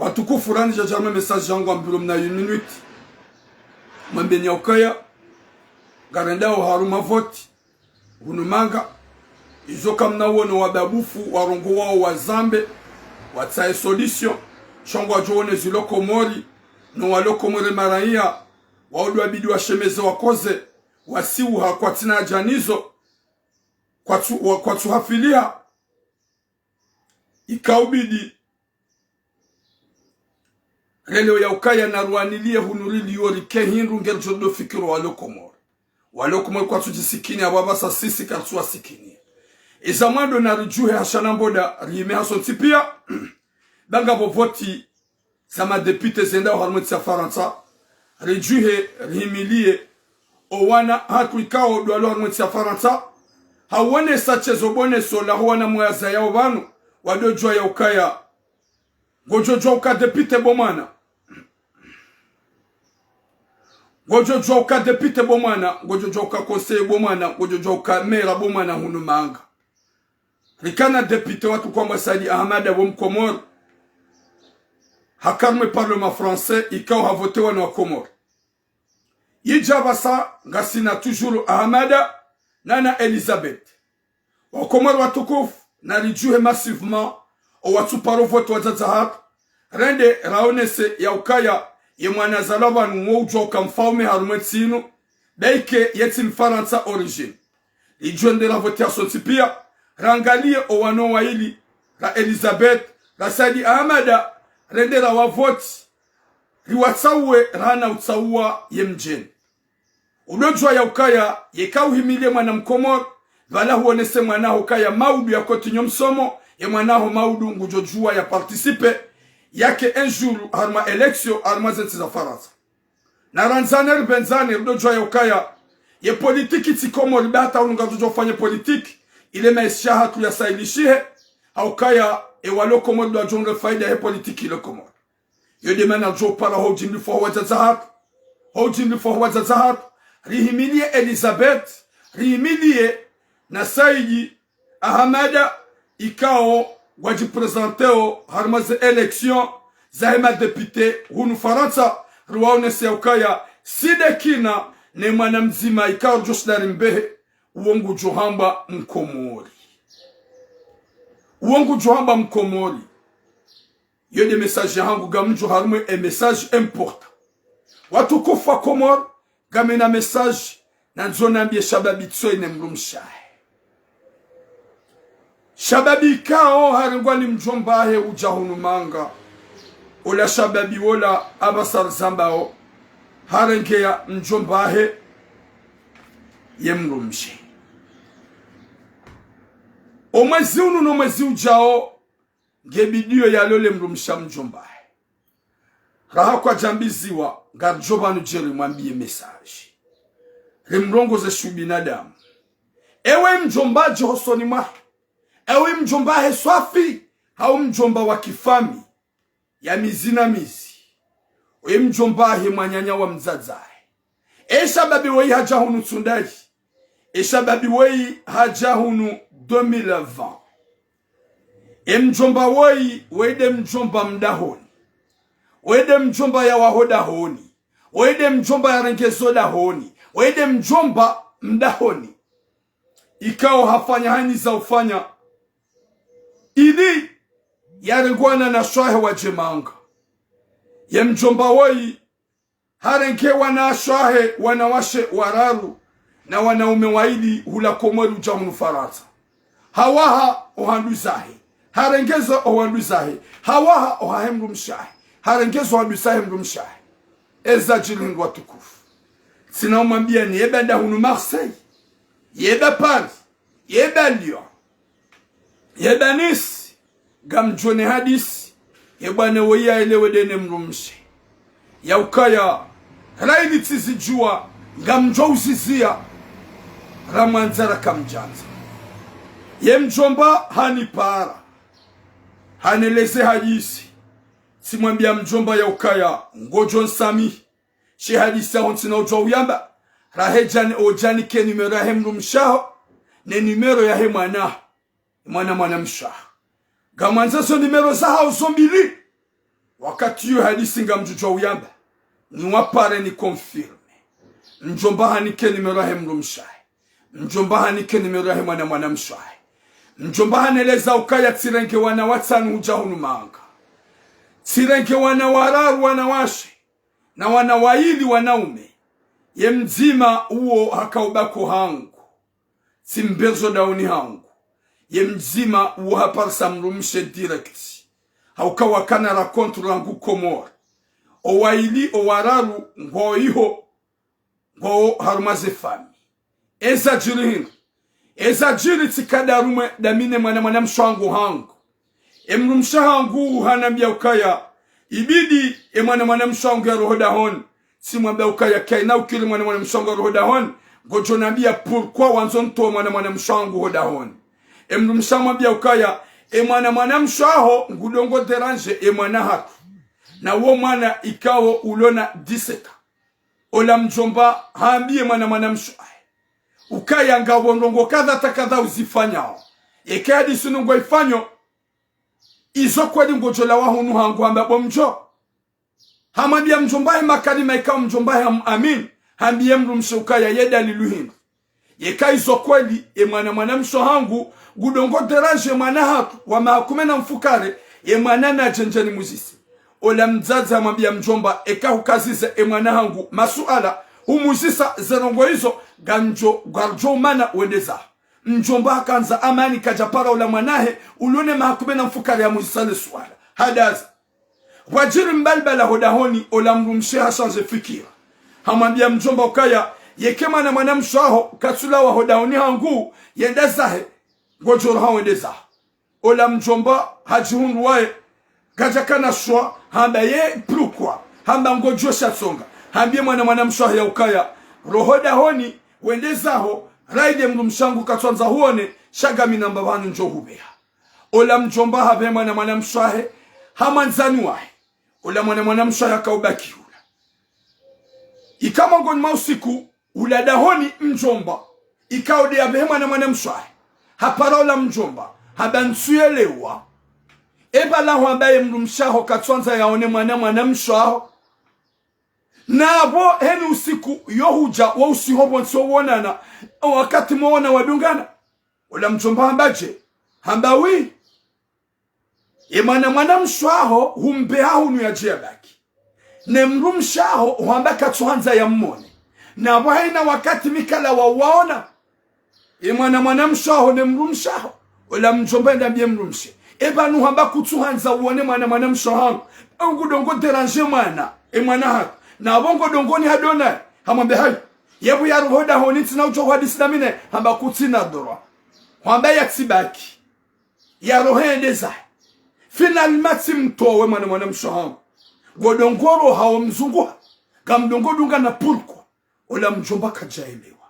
watukufu rani jajame message yangu ambilo mna 1 minute mambenya ukaya garendao haruma voti unumanga izoka mnawono wababufu warongo wao wa zambe watsae solution shongwa joone ziloko mori no waloko mori maraia waudu abidi washemeze wakoze wasiuha kwa tina janizo kwa tuhafilia ikaubidi leo ya ukaya na ruanilie hunurili yori kehinru ngerjodo fikiru walokomor kwa tujisikini ababasa sisi kartuwa sikini izamando na rijuhe hashanamboda rime hasonti pia danga bovoti sama depute zenda harmoti ya Faransa rijuhe rimilie owana hatuikao dualo harmoti ya Faransa hawane sachezo bone sola huwana mwaza ya obanu wadojwa ya ukaya gojojwa uka depute bomana gojojwa uka depute bomana gojojwa uka conseil bomana gojojwa uka mera bomana hunumanga rikana depute watu kwa Masadi Ahmad Abom Komor hakarme parlement français ikao havotewa na Komor yijabasa ngasina toujours Ahmada nana Elizabeth wa Komor watukufu na rijuhe massivement o watu paro vote wazazahat rende raonese ya ukaya ye mwana zalaba nuojwa kamfaume harumetsinu daike yetin Faransa origine ijuende la votation tipia rangalie o wano wa ili la Elizabeth la Sadi Ahmada rende la wavote riwatsawe rana utsawa ye mjeni udojwa ya ukaya ye kauhimilie mwana Mkomor vala huonese mwana ukaya maudu ya kotinyo msomo ye mwanaho maudu ngujojua ya participe yake un jour harma election harma zeti za Faransa na ranzaner benzani udojwa ya ukaya ye politiki tikomo libata unungajojo fanye politiki ile maisha hatu ya sailishihe haukaya e waloko modu wa jonge faida he politiki ile komo yode mana jo para hojin lifo wazazahat rihimilie Elizabeth rihimilie na Saidi Ahmada ikao wajipresenteo harmaze election zaima depute hunu Faransa ruwaonese ya ukaya sidekina ne mwana mzima ikao joshdari mbehe uongu johamba mkomori yode message hangu gamjo harme e message important watu kufa Komor gamena message na nzona mbie shababi tsoe ne mrumshahe shababi kao haringwani mjombahe ujahunumanga ola shababi wola abasar zambao harengea mjombahe ye mrumshe omwezi unu no mwezi ujao ngebidio ya lole mrumsha mjombahe raha kwa jambiziwa garjobanu jeri mwambie message rimrongo ze shubinadamu ewe mjombaji hosoni mahi ewe mjombahe swafi hau mjomba wa kifami ya mizina mizi ewe mjombahe mwanyanya wa mzazahe esha babi wei hajahunu tsundaji esha babi wei hajahunu 2020 mjomba wei weide mjomba mdahoni weide mjomba ya wahoda honi weide mjomba ya rengezoda honi weide mjomba mdahoni ikao hafanya hani za ufanya ili yaregwana na shahe wa jemanga ye mjomba woi harenkewa na shahe wanawashe wararu na wanaume waili hula Komori ujahunu Faransa hawaha ohanduzahe harengezo ohanduzahe hawaha ohahemrumshahe harengezo ohanduzahe mrumshahe eza jilingu watukufu sina umambia ni yebe ndahunu Marseille yebe Paris yebe Lyon yebe Nice gamjone hadisi yebane weya elewe dene mrumshe ya ukaya raili tizijua gamjo usizia ramanzara kamjanza ye mjomba hani para haneleze hadisi simwambia mjomba ya ukaya ngojo nsami she hadisi ya hontina ujwa uyamba rahejani ojani ke numero ya hemrumshaho ne numero ya mwana mshaho gamanza so numero za hao zombili wakati yu hadisi nga mjujwa uyamba ni wapare ni confirme mjomba hanike numero ya hemrumshaho mjomba hanike numero ya mwana mshaho mjomba haneleza ukaya tirenge wana watanu ujahunu manga tirenge wana wararu wanawashe na wana waili wanaume ye mzima uo hakaubako hangu simbezo dauni hangu ye mzima uo haparsa mrumshe direct haukawakana rakontu langu komora owaili owararu ngo iho ngo harumaze fami eza jiri tikadarume damine mwana mshangu hangu emrumsha hangu hanambia ukaya ibidi mwana mshangu ya roho dahon simwambia ukaya kaina ukili mwana mshangu ya roho dahon gojo nambia pourquoi wanzonto mwana mshangu hodahon emrumsha mwambia ukaya mwana mshaho ngudongo derange mwana hatu na uo mwana ikawo ulona diseka ola mjomba haambie mwana mshaho ukaya ngabondongo kadha uzifanyao ekadi sunungo ifanyo izo kweli ngojola wahunu hangu ambapo mjo hamambia mjomba makalima ikawo mjomba amin haambie mrumsha ukaya yeda liluhinu yeka izo kweli mwana mshaho hangu gudongo deraje mwana hatu wa mahakumena mfukare mwana na jenjeni muzisi ola mzazi amwambia mjomba hukazize mwana hangu masuala umuzisa zerongo hizo garjo mana wendeza mjomba hakanza amani kajapara ola mwanahe ulone mahakumena mfukare ya muzisa suala hadazi wajiri mbalbala hodahoni ola mrumshe hasanje fikira hamwambia mjomba ukaya yekema na mwana mshaho katsula wa hodahoni hangu yendezahe ngojoro hawendeza ola mjomba hajihundu wae gajakana shwa hamba ye plukwa hamba ngojo shatsonga hambie mwana mshaho ya ukaya rohoda honi wendezaho raide mrumshangu katwanza huone shagami namba vanu njo hubea ola mjomba habe mwana mshahe hamanzani wae ola mwana mshahe akaubaki hula ikama ngoni mausiku ula dahoni mjomba ikaode ya behema na mwana mshahe haparola mjomba habansuelewa ebala huambaye mrumshaho katwanza yaone mwana mshaho nabo heni usiku yohuja wa usihobo nsowonana wakati mwona wadungana ula mjomba hambaje hambawi mwana mshaho humbeha hunu ya jebaki ne mrumshaho huamba katwanza ya mmone nabo haina wakati mikala wawaona mwana mshaho ne mrumshaho ola mjomba ndambie mrumshe ebanu hamba kutuhanza uone mwana mshaho ngudongo derange mwana hatu na bongo dongoni hadona hamwambia hayo yebu ya rohoda honi tina ucho hadisi damine hamba kutina dora hamba yaksibaki ya rohendeza finalement simtowe mwana mshaho godongoro hao mzungu kamdongo dunga na purko ola mjomba kajaelewa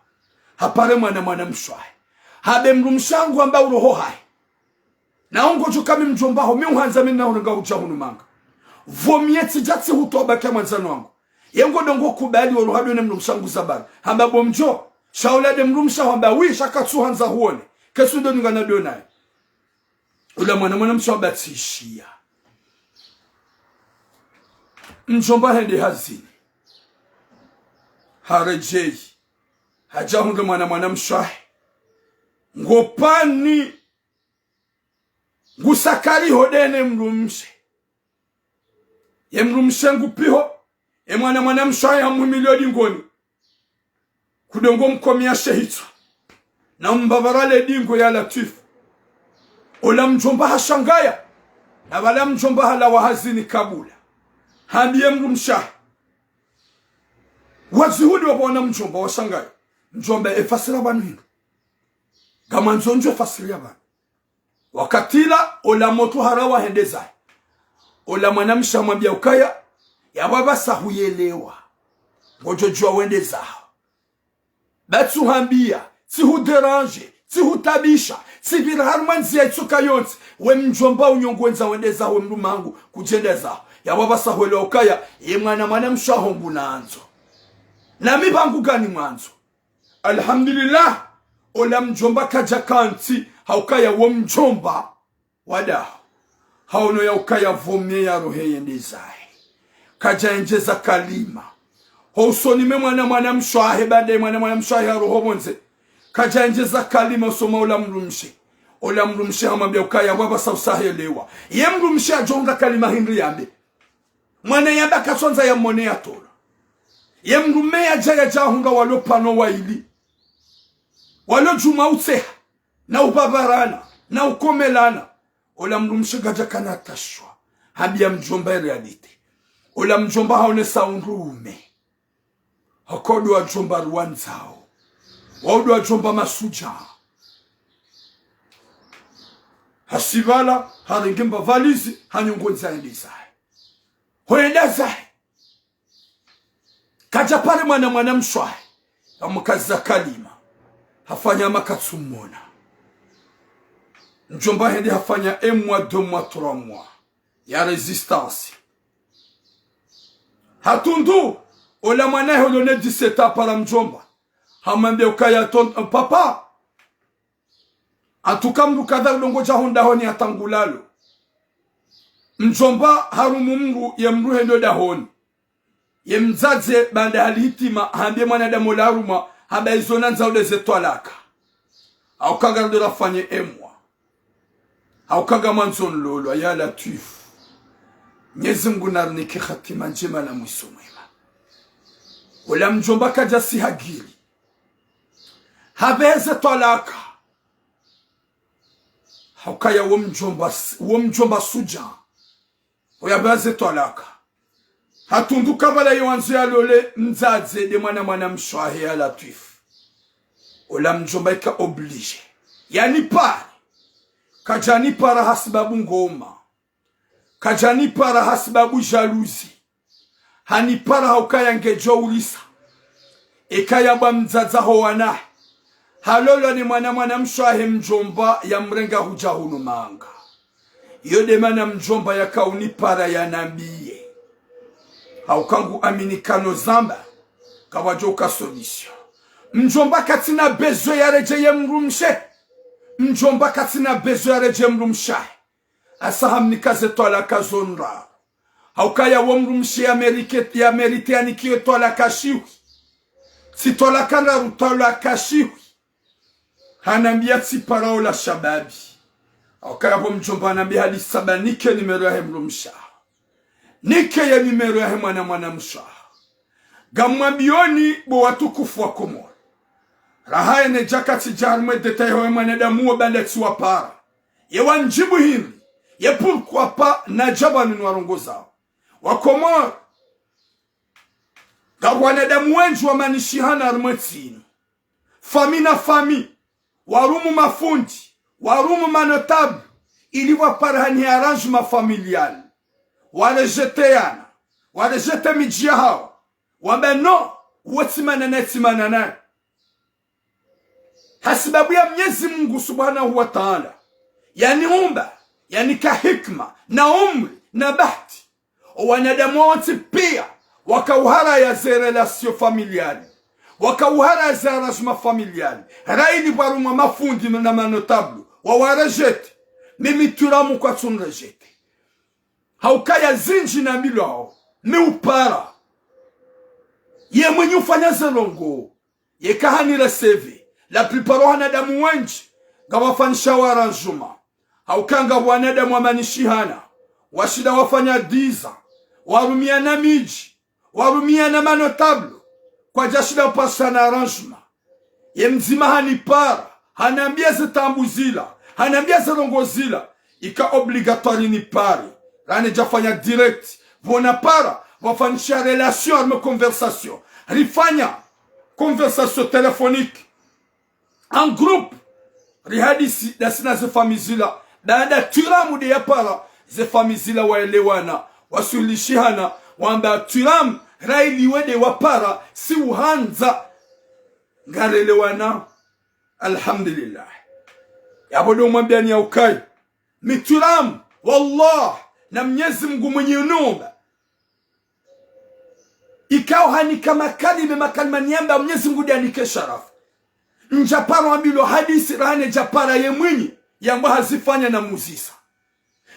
hapare mwana mshaho habe mrumshangu amba uroho hai na ongo chukami mjomba ho miuhanza mina unanga uchahunu manga vomieti jati hutoba kama nzano wangu yengo dongo kubali urohado ne mrumshangu zabari hamba bomjo shaula de mrumsha hamba wisha katsuhanza huone kesudo ngana donai ula mwana mshaho batishia mjomba hende hazini harejei hajahunga mwana mshaho ngopani ngusakari hodene mrumshe ye mrumshe ngupiho mwana mshaho ya muhimiliodi ngoni kudongo mkomia shehitwa na mbavarale dingo ya latifu ola mjomba hashangaya na wala mjomba hala wahazini kabula hambie mrumsha wazihudi wabona mjomba washangaya mjomba efasira banu hindu kama nzonjo fasiria banu wakatila ola moto harawa hendeza ola mwanamsha mwambia ukaya ya baba sahuyelewa ngojojua wendeza batsu hambia si huderange si hutabisha si virharmanzi ya itsuka yonsi we mjomba unyongwenza wendeza we mrumangu kujendeza ya baba sahuyelewa ukaya ye mwanamsha hongu nanzo na mibangu gani mwanzo alhamdulillah ola mjomba kajakanti haukaya wo mjomba wada hauno ya ukaya vomye ya rohe yendezai kaja enjeza kalima housoni me mwana mshahe bade mwana mshahe ya roho bonze kaja enjeza kalima usoma ola mrumshe hamambia ukaya waba sausahelewa ye mrumshe ajonga kalima hindri yambe mwana yamba kasonza ya mone ya tola ye mrume ya jaya jahunga walo pano wa ili walo juma utseha na ubabarana na ukomelana ola mrumshe gaja kana tashwa habia mjomba realite ola mjomba haone saundume hakodo wa jomba ruanzao waudu wa jomba masuja hasivala haringimba valizi hanyungonza endizae hoenda zae kaja pale mwana mshwae amukaza kalima hafanya makatsumona mjomba hende hafanya 1 mois 2 mois 3 mois ya resistance hatundu ola mwana holone 17 para mjomba hamambe ukaya ton papa atuka mdu kadha longo jahonda honi atangulalo mjomba harumu mru ya mru hendo dahoni ye mzaze banda halitima hambie mwanadamu la haruma haba izona nzaude zetwalaka au kaga ndo rafanye emwa au kaga manzon lolo ya latif Mwenyezi Mungu narnike khatima njema na mwiso mwema wala mjomba kaja si hagiri habeze twalaka haukaya wo mjomba suja oyabeze twalaka hatunduka bala yoanzu ya lole mzaze de mwana mshwahe ya latif ola mjomba ika oblige yani pari kajani para hasibabu ngoma kajani para hasibabu jalousi hani para haukaya ngejo ulisa ikaya ba mzaza howana halolo ni mwana mshwahe mjomba ya mrenga hujahunu manga yode mana mjomba ya kauni para ya nambie haukangu aminikano zamba kawajoka solution mjomba katina bezo ya rejeye mrumshe mjomba katina bezo ya rejeye mrumshahe asahamnikaze toala kazonra haukaya wo mrumshe ya merite anikiyo toala kashiwi si toala kana rutoala kashiwi hanambia tsipara la shababi haukaya wo mjomba anambia hadi saba nike nimero ya mrumshahe nike ya nimero ya mwana msha gamwambioni bo watukufu wa Komoro rahaye ne jakati jarmwe detaye mwanadamu wa bandetsi wa para ye wanjibu hili ye pourquoi pas na jabani nwarongoza wa Komoro gabwanadamu wenju wa manishihana armwetsini fami warumu mafundi warumu manotable ili wa parani arrangement familial walejeteana walejete mijia hao wambe no uwetimana na hasibabu ya Mwenyezi Mungu Subhanahu wa Ta'ala yani umba yani kahikma na umri na bahati wanadamu wote pia wakauhara ya relasio familiali wakauhara ya arrangement familiali raidi baruma mafundi na manotable wawarejete mimi turamu kwa tunrejete haukaya zinji na milo ni upara ye mwenye ufanya zelongo ye kahani reseve la plupart wanadamu wenji gawafanisha waranjuma haukanga wanadamu wamanishihana washida wafanya diza warumia na miji warumia na manotablo kwa jashida upasa na arrangement ye mzima hanipara hanambia zetambuzila hanambia zelongozila ika obligatoire ni pari rane jafanya direct vona para wafanisha relation arme conversation rifanya conversation téléphonique en groupe rihadisi dasina ze famizila baada turamu de yapara ze famizila waelewana wasulishihana wamba turam railiwe de wapara si uhanza ngarelewana alhamdulillah yabodo mwambia ni aukai mituram wallah na Mwenyezi Mungu mwenye nyumba ikao hanika makalima niamba Mwenyezi Mungu dianike sharafu njapara ambilo hadisi rahane japara ye mwini yamba hazifanya na muzisa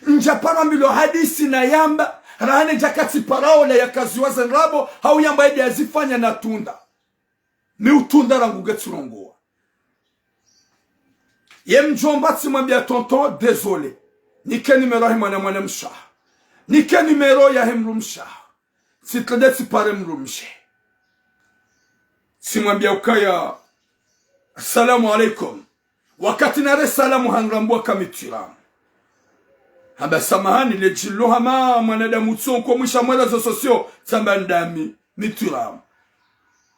njapara ambilo hadisi na yamba rahane jakati paraola ya kaziwaza nrabo hau yamba edi hazifanya na tunda ni utunda rangu getsurongoa ye mjomba tsimwambia tonton désolé nike numero ya mwana mshaha nike numero ya mrumshaha sitledeti pare mrumshe simwambia ukaya assalamu alaikum wakati nare salamu hangrambua kamitiramu haba samahani lejilo hama mwanadamu tsonko mwisha mwela za sosio samba ndami mitiramu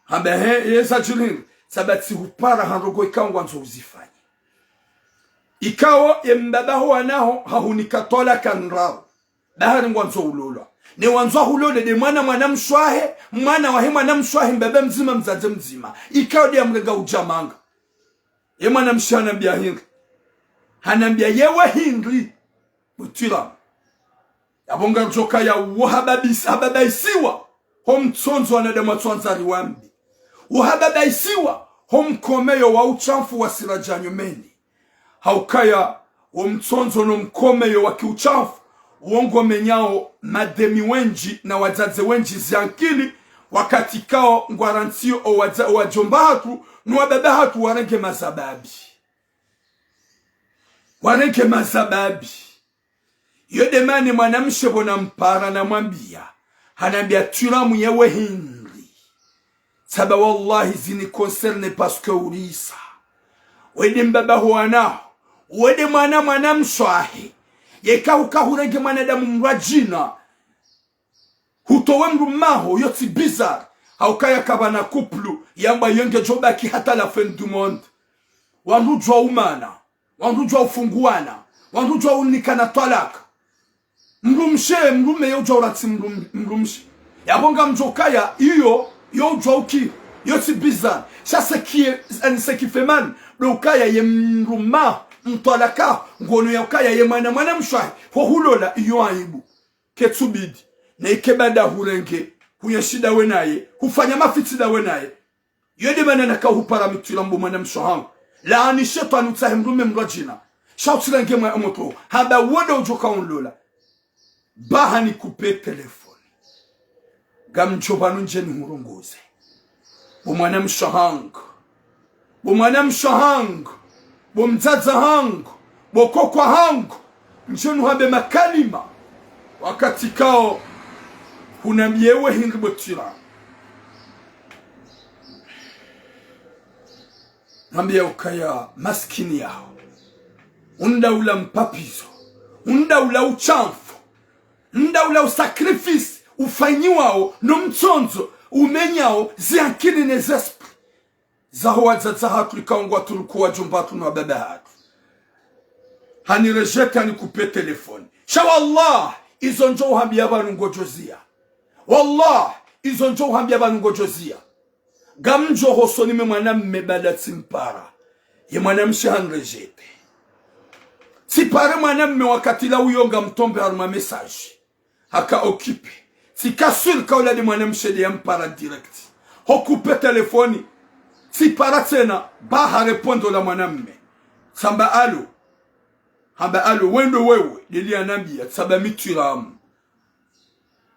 haba yeza jilin sabati hupara hanrogo ikawa nzo uzifanya ikawa yembabaho wanaho hahunikatola kanrao bahari nzo ulolwa ne wanzo hulole de mwana mshwahe mwana wahe mwana mshwahe mbaba mzima mzaze mzima ikawa de amrenga ujamanga ye mwana mshana bia hingi hanambia yewe hingi mutira yabonga njoka ya uhababaisiwa homtsonzo wanadamu tswanzari wambi uhababaisiwa homkomeyo wa uchamfu wa sirajanyo meni haukaya homtsonzo no mkomeyo wa kiuchafu uongo menyao mademi wenji na wazaze wenji ziankili wakati kao ngwarantio o wajomba hatu nuwa baba hatu warenge mazababi yodemani mwanamshe bona mpara na mwambia hanambia turamu yewe hindri saba wallahi zini concerne paske urisa wede mbaba huwanao wede mwana mswahi yeka ukahurenge mwanadamu mrajina hutowe mrumaho yoti bizar haukaya kabana kuplu yamba yenge jobaki hata la fin du monde wanrujwa umana wanrujwa ufunguana wanrujwa unikana talaka mrume yojwa urati mrumshe yabonga mjokaya iyo yojwa uki yoti bizar shase kie anise kifeman ukaya ye mruma mtalaka ngono ya ukaya ye mwana mshwahi hulola iyo aibu ketsubidi na ikebada hurenge huyashida wenaye hufanya mafitida wenaye yode manana ka hupara mitulambo mwana mshahangu laani shetani utahimrume mrajina shautirenge moto haba woda ujoka unlola baha ni kupe telefoni gamchobanu njeni hurunguze bumwana mshahangu bumzaza hangu bokokwa hangu njenu habe makalima wakati kao hunambiewe hingi botira nambia ukaya maskini yao unda ula mpapizo unda ula uchamfu unda ula usakrifisi ufanyiwao no mtsonzo umenyao ziankini nezespri zaho wazaza hatu ikaungwa tulikuwa jumbatu na baba hatu hanirejeka ni kupe telefoni shawallah izo njo uhambia abantu ngojozia wallah izo njo uhambia abantu ngojozia gamjo hoso nime mwana mmebada tsimpara ye mwana mshanrejete sipare mwana mme wakati la uyonga mtombe haruma message haka okipe sikasur kaula de mwana mshede ya mpara direct hokupe telefoni sipara tena baha repondo la mwana mme samba alo hamba alo wendo wewe lilia nambia saba mituramu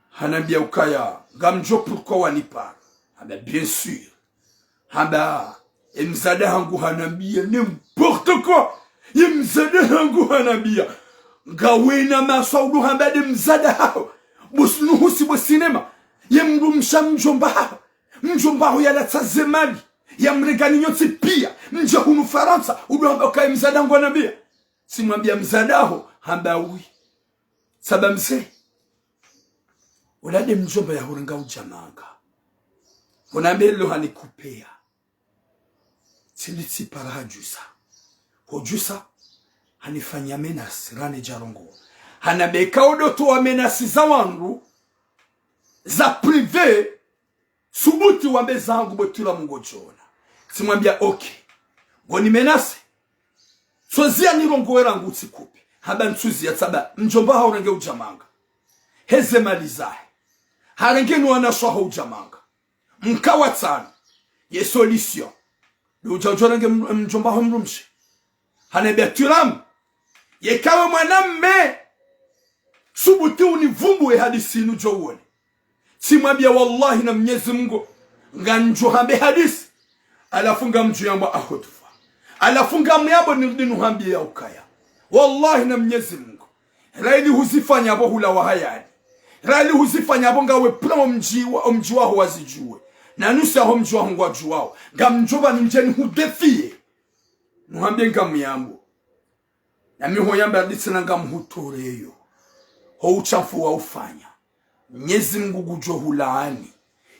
hanambia ukaya gamjo pourquoi wanipa hamba bien sûr hamba emzada hangu hanambia n'importe quoi yemzada hangu hanambia ngawena masaudu hamba de mzada hao busnuhu si bosinema yemrumsha mjomba ho yala tsazemali yamregani nyotsi pia mja hunu Faransa udo ukaya mzada hangu hanambia simwambia mzadaho hamba wi saba mse ulade mjomba ya hurenga ujamanga unambelo hanikupea silitsi para hojusa hanifanya menasi rane jarongo hanabeka odoto wa menasi za wangu za prive subuti wa bezangu botula mungojona simwambia okay ngoni menasi sozia nirongowera ngutsi kupe haba ntsuzi ya tsaba mjomba haurenge ujamanga heze malizahe harenge nuwana swaho ujamanga mkawa tsana ye solution ujajorenge mjomba ho mrumshi hanebia turam ye kawe mwanamme subuti univumbuwe hadisi nujo uone simwambia wallahi na Mwenyezi Mungu nganjo hambe hadisi alafunga mju yamba ahotufa alafunga myabo nirudinu hambi ya ukaya wallahi na Mwenyezi Mungu raili huzifanya abo hula wa hayani raili huzifanya abo ngawe plamo mji waho wazijue na nusa ho mjua hongwa juwao gamjoba njeni hudefie nuhambie ngamuyambo na miho yamba nditsina ngamhutoreyo ho uchafu wa ufanya Mwenyezi Mungu gujo hulani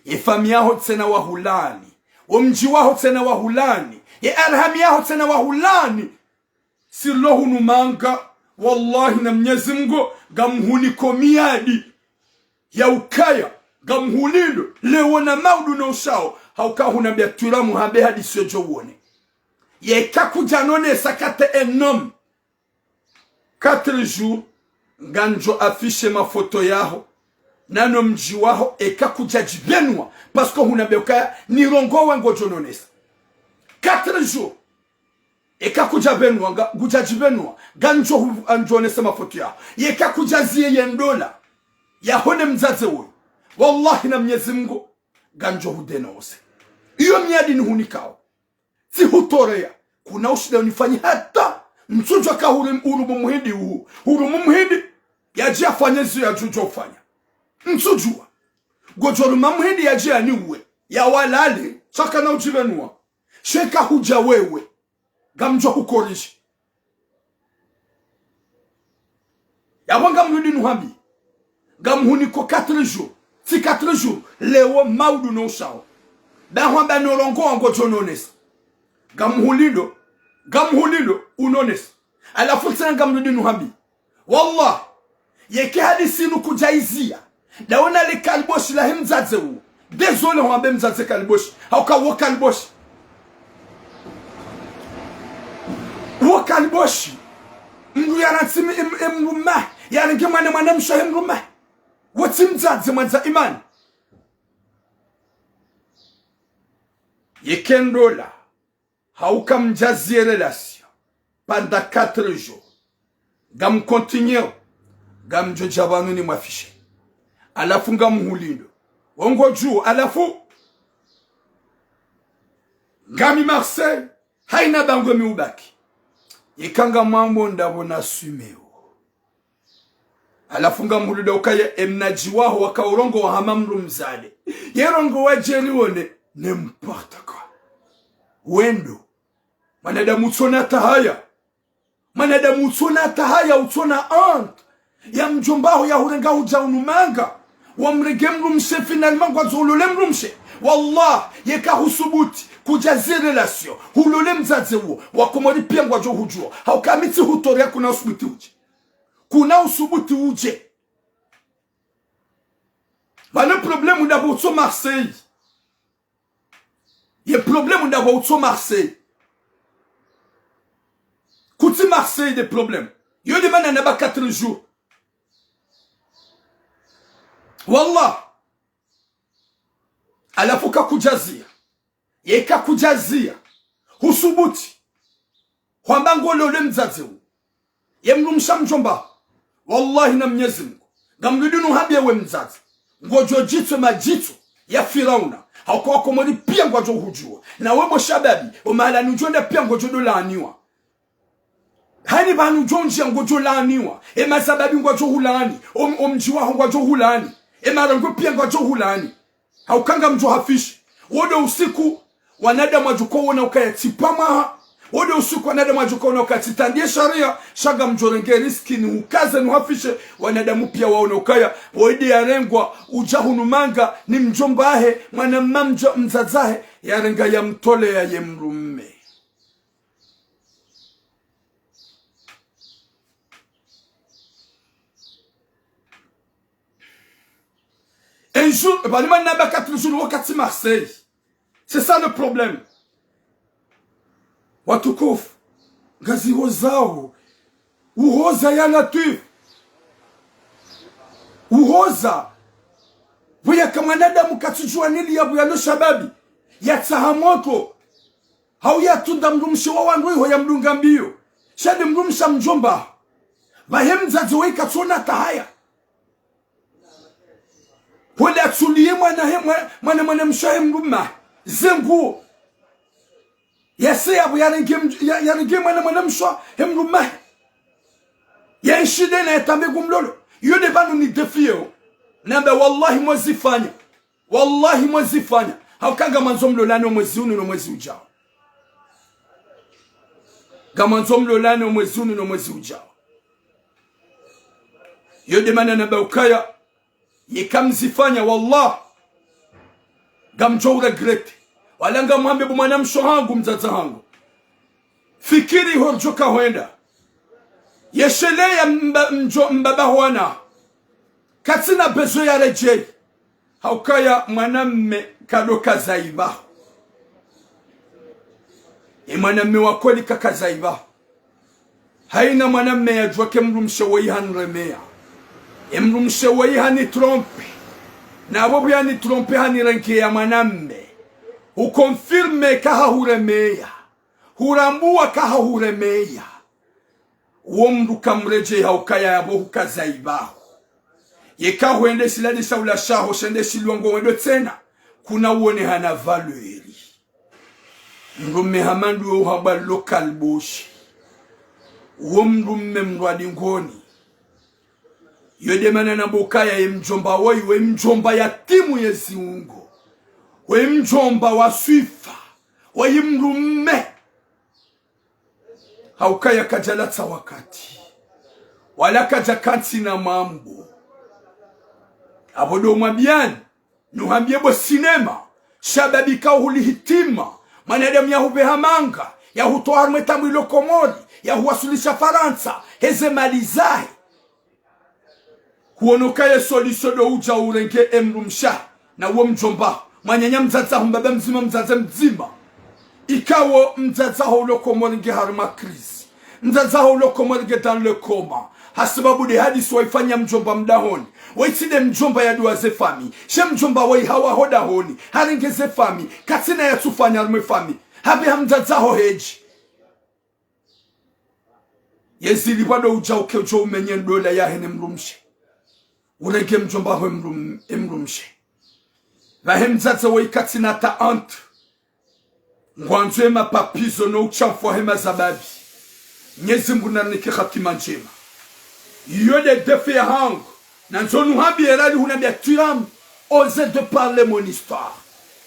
yefami yaho tena wa hulani omji waho tena wa hulani ye arhami yaho tena wa hulani silohu numanga wallahi na Mwenyezi Mungu gamhuni komiadi ya ukaya gamhulilo lewo na maudu na ushao haukahuna biatura muhabe hadi sojo uone ye kakujanone sakate enom 4 jours ganjo afishe mafoto yaho nano mji waho ekakujajibenwa parce que huna beokaya nirongo wango jononesa 4 jours ekakujabenwa gujajibenwa ganjo anjonesa mafoto yaho ye kakujazie yendola ya hone mzaze uyo wallahi na Mwenyezi Mungu ganjo hudenose iyo miadi ni hunikao si hutorea kuna ushida unifanyi hata mchujo ka hurumu muhidi hurumu muhidi yaji afanye ziyo ya jujo ufanya mchujua gojoruma muhidi yaji ya niwe ya walale chaka na ujivenua sheka huja wewe gamjo hukorishi ya wanga muhidi nuhambi gamhuniko 4 jours si 4 jours lewo maudu no shao da hwamba no rongo wango jonones gamhulilo unones alafu tena gamrudi nuhambi wallah yeke hadisi nukujaizia daona le kalboshi la himzaze u désolé hwambe mzaze kalboshi hauka wo kalboshi mndu yaransimi imruma yaringe mwana msho imruma wati mzaze mwanza imani yekendola hauka mjazie relation pendant 4 jours gam continue gam jojabanu ni mwafishe alafu ngam hulindo wongo juu alafu gami Marseille haina bango miubaki yekanga mambo ndabona sumeo alafu ngam hulindo ukaya emnaji waho wakaurongo wa hamamru mzade yerongo wajeli wone n'importe quoi wendo manadamu utsona tahaya utsona ant ya mjombaho ya hurenga uja unumanga wamrege mrumshe finalement kwa zolole mrumshe wallah yeka husubuti kujazi relation hulole mzaze uo wakomori pia ngwajo hujua haukamiti hutoria kuna usubuti uje le problème d'abord utso Marseille il y a problème d'avoir autour Marseille. Kouti Marseille des problèmes. Yo demande à naba 4 jours. Wallah. Alafu kakujazia. Ye kakujazia. Husubuti. Hwambango lole mzaze u. Ye mrumsha mjomba. Wallahi na Mwenyezi Mungu. Gamrudinu hambia we mzaze. Ngojo jitu majitu ya Firauna. Hauko komori pia ngwajo hujua na webo shababi omala nujonda pia ngwajo dolaniwa hani banu jonji ngwajo laniwa e masababi ngwajo hulani omjiwa ngwajo hulani e marango pia ngwajo hulani haukanga mjo hafishi wodo usiku wanadamu wajuko wona ukayatipama wodo usiku wanadamu wajuko wona ukatitandie sharia shaga mjorenge riski ni ukaze ni hafishe wanadamu pia waona ukaya woide yarengwa ujahunumanga ni mjombahe mwana mamjo mzazahe yarenga ya mtole ya yemrume un jour balima naba 4 jours wakati Marseille c'est ça le problème watukufu ngazi hozao uhoza ya nature uhoza buya kama nadamu katujua nili ya buya no shababi ya tsahamoto hau ya tunda mrumshi wa wandu ho ya mdunga mbio shade mrumsha mjomba bahemza zoe katona tahaya wala tsuliye mwana mshahe mrumma zengu yase ya yarenge mwana mshwa hemrumma ya nshide na etambe gumlolo yode banu ni defio namba wallahi mwazifanya Haukanga manzo mlolane mwezi unu no mwezi ujao. Gamanzo mlolane mwezi unu no mwezi ujao. Yode mana nabaukaya yikamzifanya wallah gamjo regrete walanga mwambe bumana mshohangu mzaza hangu fikiri horjoka hoenda yeshelea mbaba huana katina bezo ya rejei haukaya mwanamme kadoka zaiba mwanamme wakweli kaka zaiba haina mwanamme ya jwake mrumshe weihan remea mrumshe weihani trompe na abobu yani trompe hani renke ya mwanamme ukonfirme kaha huremeya hurambua kaha huremeya uomru kamreje haukaya yabo hukazaibaho yeka huende siladi saula shaho shende silwango wendo tena kuna uone hana valueri mrume hamandu uhaba local boshi uomrume mrwadi ngoni yode mana nabukaya ye mjomba woi we mjomba ya timu ye ziungo we mjomba wa swifa we mrume haukaya kajalata wakati wala kajakati na mambo abodo mwabiani nuhambie bo sinema shababika uhulihitima manadam ya hubehamanga ya hutoa mwetamu ilokomodi ya huwasulisha Faransa heze malizahi huonokaya solisodo uja urenge emrumsha na uo mjomba mwanyanya mzaza humbaba mzima mzaza mzima ikawo mzaza ulokomodi harma krizi mzaza ulokomodi dans le coma hasababu de hadisi waifanya mjomba mdahoni waitide mjomba ya duaze fami she mjomba wai hawa hoda honi haringeze fami katina ya tufanya arme fami habe hamzaza ho heji yezili wado uja ukejo umenye ndola ya hene mrumshe urenge mjomba ho mrumshe vahemzaza wai katina ta ant ngwanzwe mapapizo no uchafwa hema zababi nyezi mbunanike khatima njema yode defi hangu nanzonu habi erali hunabia turam ose de parler mon histoire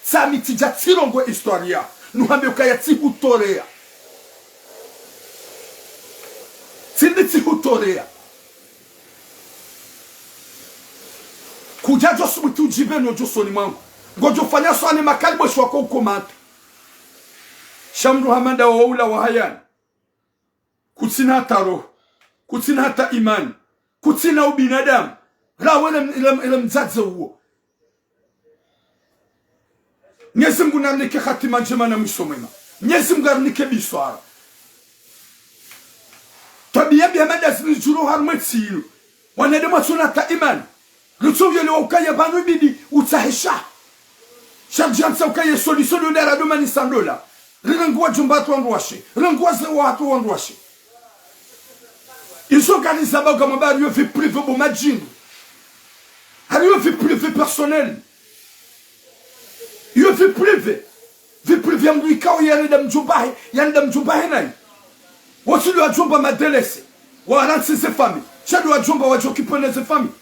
sa mitija tirongo historia nuhambe ukaya tihutorea tindi tihutorea kujajo subutu jibe no josoni mangu ngojo fanya swani makalbo shwako ukomata shamru hamanda wa ula wa hayani kutsina taro kutsina hata imani kutsina ubinadamu rawele ila mzaze uo nyezi mgu narnike khatima njema na mwisho mwema nyezi mgu narnike biswara tabia bia madasi nijuru harmetiyo wanadema suna hata imani lutsuvyo lewa ukaya banu bidi utahesha sharjansa ukaya solisolo lera domani sandola rinanguwa jumbatu wanruwashe rinanguwa zewa hatu wanruwashe ils organisent là-bas comme on va fait privé pour Majin. Il fait privé personnel. Il fait privé. Vie privé en lui quand il y a des mjumbahi, il y a des mjumbahi nai. Watu lui a jumba madelese. Wa ransi ses familles. Chadu a jumba wa jokipe na ses familles.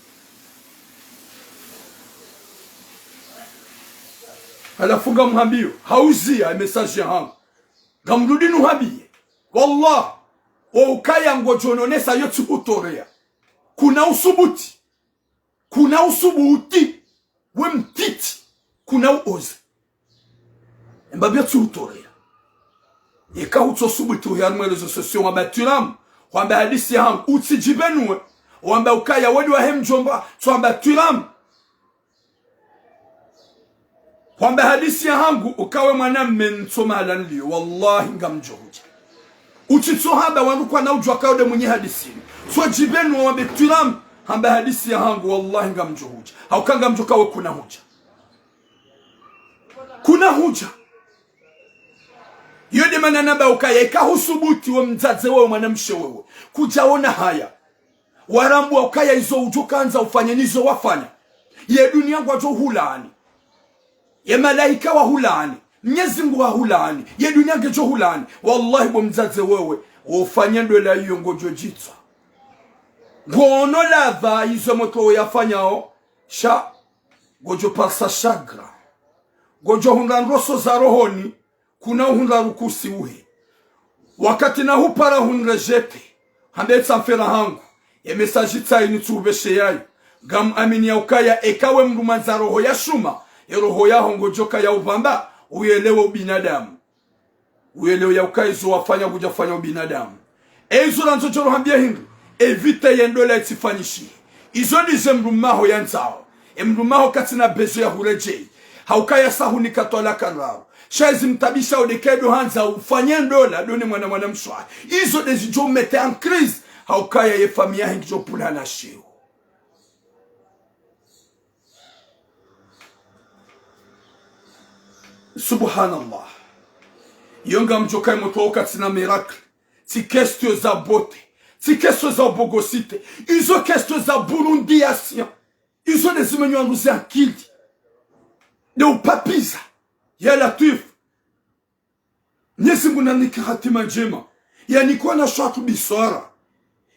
Ala funga mhambio. Hauzi ya message yangu. Gamrudi nuhabiye. Wallah. Ukaya ngojononesa yote utorea. Kuna usubuti. Kuna usubuti. We mtiti. Kuna uoze. Mbabia tu utorea. Eka uto subuti uhiarumwe lezo sosio wamba turam. Wamba hadisi ya hangu. Uti jibenue. Wamba ukaya wadu wa hemjomba. Wamba turam. Wamba hadisi ya hangu. Ukawe mwana mentoma halanliyo. Wallahi nga mjohuja. Uchitsohaba wanukwa na ujwa kaude mwenye hadisini. So jibenu wambe turam. Hamba hadisi ya hangu wallahi nga mjohuja. Haukanga mjokawe kuna huja. Kuna huja. Yode mananaba ukaya. Ika husubuti wa mzaze wewe mwanamshe wewe. Kujaona haya. Warambu wa ukaya izo ujukanza ufanya nizo wafanya. Ye dunia kwa jo hulani. Ye malaika wa hulani. Mnyezi Mungu wa hulani. Ye dunia gejo hulani. Wallahi bo mzaze wewe. Ufanya ndola hiyo ngojo jitwa. Gono lava izo moto yafanyao. Sha. Gojo parsa chagra. gojo hunda roso za rohoni kuna hunda rukusi uhe wakati na hupara hunrejete hambetsa mfera hangu ya mesaji tsaini tubeshe yayo gam amini ya ukaya ekawe mrumanza roho ya shuma ya roho ya hongo joka ya ubamba uyelewe ubinadamu uyelewe ya ukaya izo wafanya kujafanya ubinadamu izo lanzo joro hambia hindu evite yendola itifanyishi izo nize mrumaho ya nzao mrumaho katina bezo ya hurejei haukaya sahuni katola kanraro shaizi mtabisha odekedo hanza ufanye ndola doni mwana mshwa izo dezi jo mete en crise haukaya ye familia hingi jo pulana sheo subhanallah yonga mjokai motoka tina miracle ti kestio za bote ti kestio za obogosite izo kestio za Burundi asien izo dezi menyo anduzi akili de upapiza ya latif Nyesi muna nikahatima njema ya nikuwa na shatu biswara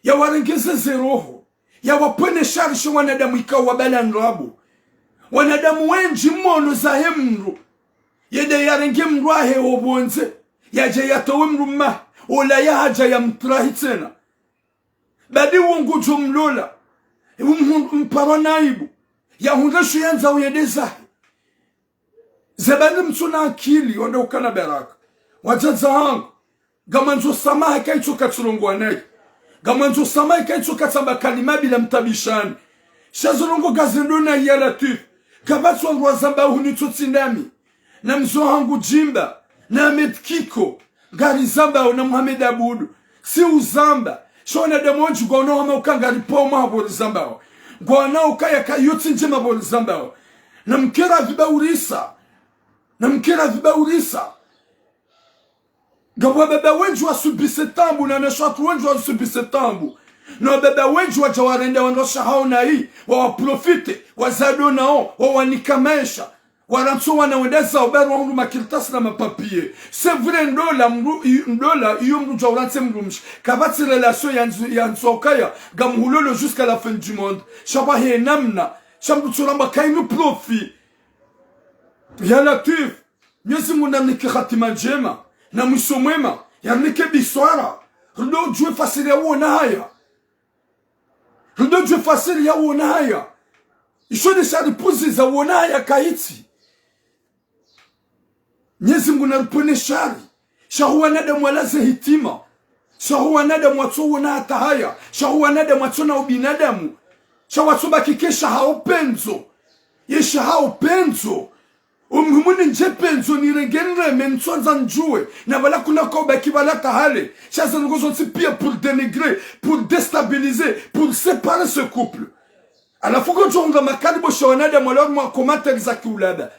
ya warengeze zeroho ya wapwene sharisho wanadamu ikawa wabala nrabu wanadamu wenji mono za hemru yede yarenge mruahe obonze yaje yatowe mruma ola ya haja ya mtrahi tena badi wongu jumlola mparo naibu ya hundashu yanza uyedezahi zebani mtuna akili wanda ukana beraka wajaza hangu gamanzo samaha kaitso katsulongo anayi gamanzo samaha kaitso katsamba kalima bila mtabishani shazolongo gazendona ya latif kabatso ngwazamba hunitso tsindami na mzo hangu jimba na Ahmed Kiko gari zamba na Muhammad Abudu si uzamba shona demonji gono hama ukangari poma habo zamba gwana ukaya kayotsi njema bo zamba na mkera vibaurisa Gabwa baba wenju wa subise tambu na neshatu wenju wa subise tambu. Na baba wenju wa jawarende wanosha hao na hii. Wawaprofite, wazado nao, wawanikamesha. Waranso wanawendeza oberu wa mru makilitasi na mapapie. Se vre ndola, iyo mru jawarante mrumshi. Kabati relasyon yansokaya, gamhulolo jusqu'à la fin du monde. Shabahe namna, shambu tsuramba kainu profi. Ya latif, nyezi munamniki khatima jema. Na mwisho mwema yarnike biswara ndo jwe fasiri ya uona haya ishone shari puzi za uona haya kaiti Nyezi Mungu narupone shari shahuwa nadamu walaze hitima shahuwa nadamu watu uona hata haya shahuwa nadamu watu na ubinadamu shawatu bakikesha hao penzo yesha hao penzo umhumuni njepenzo niregenre mentsonza njue na wala kuna koba kibala tahale chaza ngozo pia pour dénigrer pour déstabiliser pour séparer ce couple ala fuko jonga makalibo shonada mwalo mwa commentaire za kiulada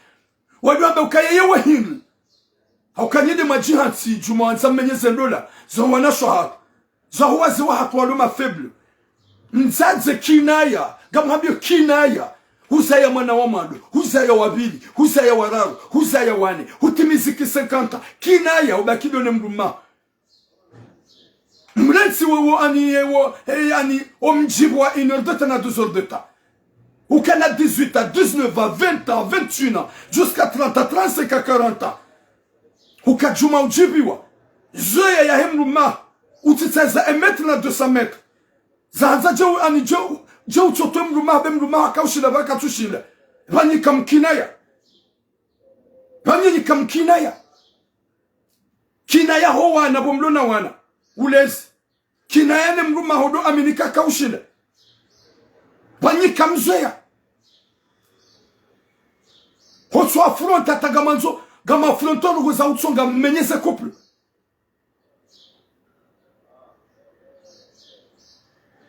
wajua ukayeye wahini haukanyede majihansi jumanza menyeze ndola zo wana shahad zo wazi wa hatwalo ma faible nzaze kinaya gamhabyo kinaya Huzaya mwana wa mando, huzaya wabili, huzaya wararu, huzaya wane, hutimiziki 50, kinaya ubakido ne mruma. Mrensi wewo ani omjibu wa 1 heure de temps na 2 heures de temps. Ou qu'elle a 18 ans, 19 ans, 20 ans, 21 ans, jusqu'à 30 ans, 35 à 40 ans. Ou qu'elle juma ujibiwa. Zoya ya hemruma, utiteza 1 mètre na 200 mètres. Zahanza jau ani jau. Jau choto mruma kaushila baka tushila. Bani kamkinaya. Bani kamkinaya. Kinaya ho wana bomlona wana. Ulezi. Kinaya ne mruma hodo aminika kaushila. Bani kamzoya. Hoso afronta tagamanzo gama afrontono goza utsonga menyeze couple.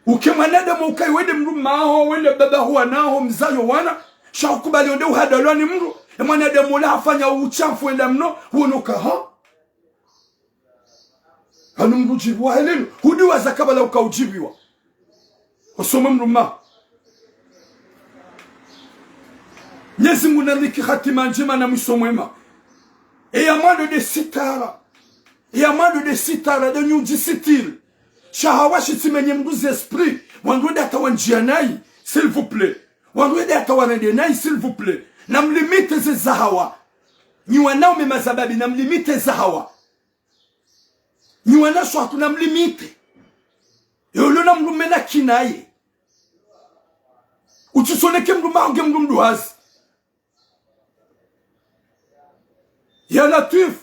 Ukemanada mukai wede mruma ho wende baba huwa naho mzayo wana shakubali onde uhadalwani mru emanada mula afanya uchafu wenda mno huonoka ha hanu mrujibiwa helenu hudiwa zakabala ukaujibiwa osoma mruma Nyezi Mungu nariki khatima njema na mwisho mwema eyamando de sitara de nyuji sitiri shahawashi timenye mduzi esprit wangwede atawanjia nai s'il vous plaît wangwede atawanende nai s'il vous plaît na mlimite ze zahawa ni wanao memazababi na mlimite za hawa ni wanasho hatuna mlimite yolona mlumena kinaye utusoneke mlumange mlumduhazi ya Latif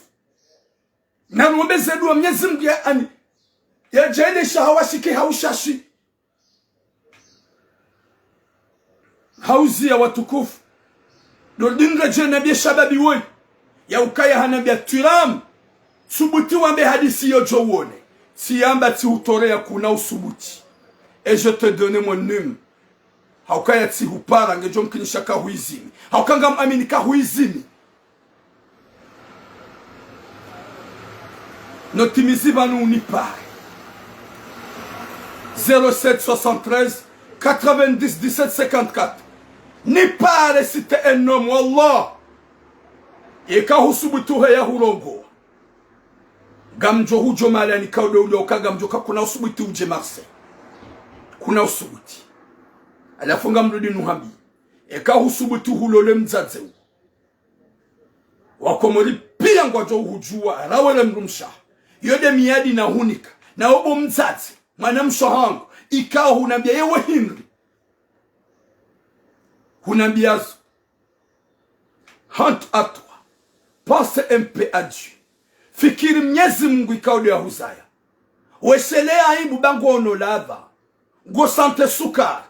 na ngombe zedu wa Mwenyezi Mungu ya ani ya jele shahawashike haushashi hauzi ya watukufu dodinga jena bia shababi woi ya ukaya hanabia turam subuti wambe hadisi yojo uone siyamba ti utorea kuna usubuti et je te donne mon nom haukaya ti hupara ngejo mkinisha kahuizini haukanga amini kahuizini notimizi banu unipare 0773 90 17 54 nipare si te un homme wallah eka husubutu ya hurongo gamjo hujo mala ni kaudo ule okagamjo kuna usubuti uje Marseille kuna usubuti alafunga mrudi nuhambi eka husubutu hulole mzaze wakomori pia ngwajo hujua rawele mrumsha yode miadi na hunika na obo mzaze mwanamsho hangu ikao hunambia yewe Henry hunambia hante à toi pense un peu à Dieu fikiri Mwenyezi Mungu ikao ya huzaya weselea aibu bango onolava go sante sukar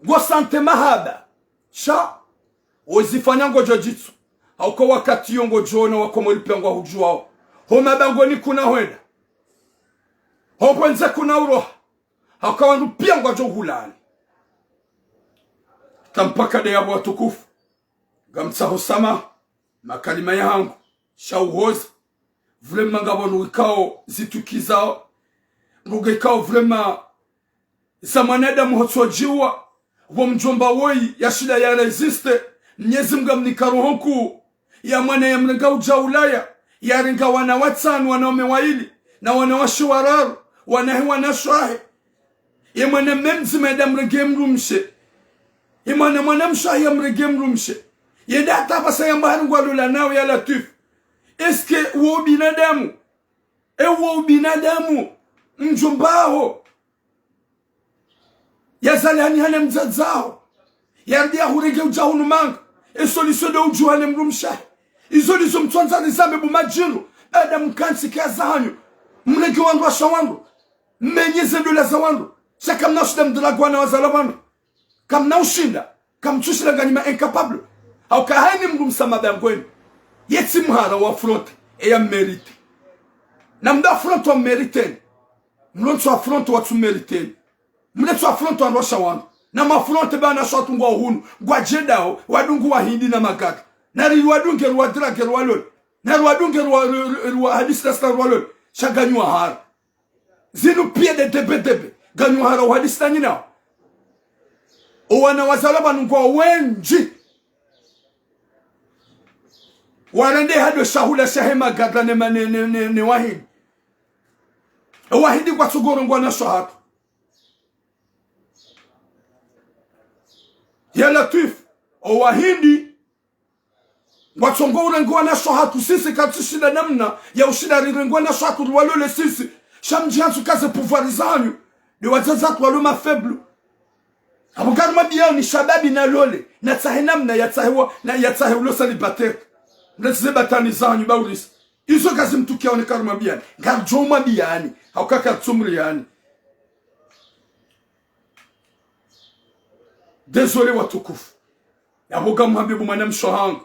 go sante mahaba sha ozifanya ngojo jitsu hauko wakati yongo jona wakomoli pengwa hujua homa bango ni kuna hwenda hoponze kuna uroha haukawandu pia ngojo hulani tampaka de yabo watukufu gamtsaho sama makalima yangu shauhoza vraiment ngabonu wikao zitukizao ngugekao vraiment zamanada muhotsojiwa wo mjomba woi ya shida ya resiste Mwenyezi Mungu mnikarohonku ya mwana ya mrenga ujaulaya ya ringa wana watano wanaume waili na wanawashi wararu wana shahe ya mwana memzi meda mrege mrumshe ya mwana mshahi ya mrege mrumshe ya data basa ya mbahari ngwalula nao ya Latif eske uo binadamu uo binadamu mjombaho ya zalani hane mzadzao ya ndia hurege ujahunu manga solution de ujuhane mrumshahi izo lizo mtuanza nizame bumajiru adam kansi kia zahanyu mrege wangu washa wangu mmenyeze dola za wangu shaka mnaushida mdulagwana wazala wangu kamna ushinda kamchushila ganima incapable au kahani mrumsama bangweni yeti mhara wa front eya merite na mda front wa merite mlonto wa front wa tu merite mleto wa front wa rosha wangu na mafronte bana shotu ngwa hunu ngwa jedao wadungu wa hindi na magaka na riwadunge rwa drake rwa lol na riwadunge rwa hadisi rasta rwa lol shaganywa hara zinu pia de debe ganywa hara wa hadisi tanyina owana wazalaba ngwa wenji warende hado shahula shahema gadla ne wahidi wahidi kwa tsugoro ngwa na shahatu ya Latif o wahindi watsongo urengwa na shahatu sisi katishida namna ya ushida rirengwa na shahatu walole sisi shamjiansu kaze pouvoir zanyu de wazazatu waloma faible abugarma biya ni shababi na lole na tsahenamna ya tsahewa na ya tsahewa célibataire mleze batani zanyu bauris izo kazi mtukia onekarma biya ngarjoma biyani haukaka tsumri yani désolé watukufu ya boga mhabibu mwanamsho hangu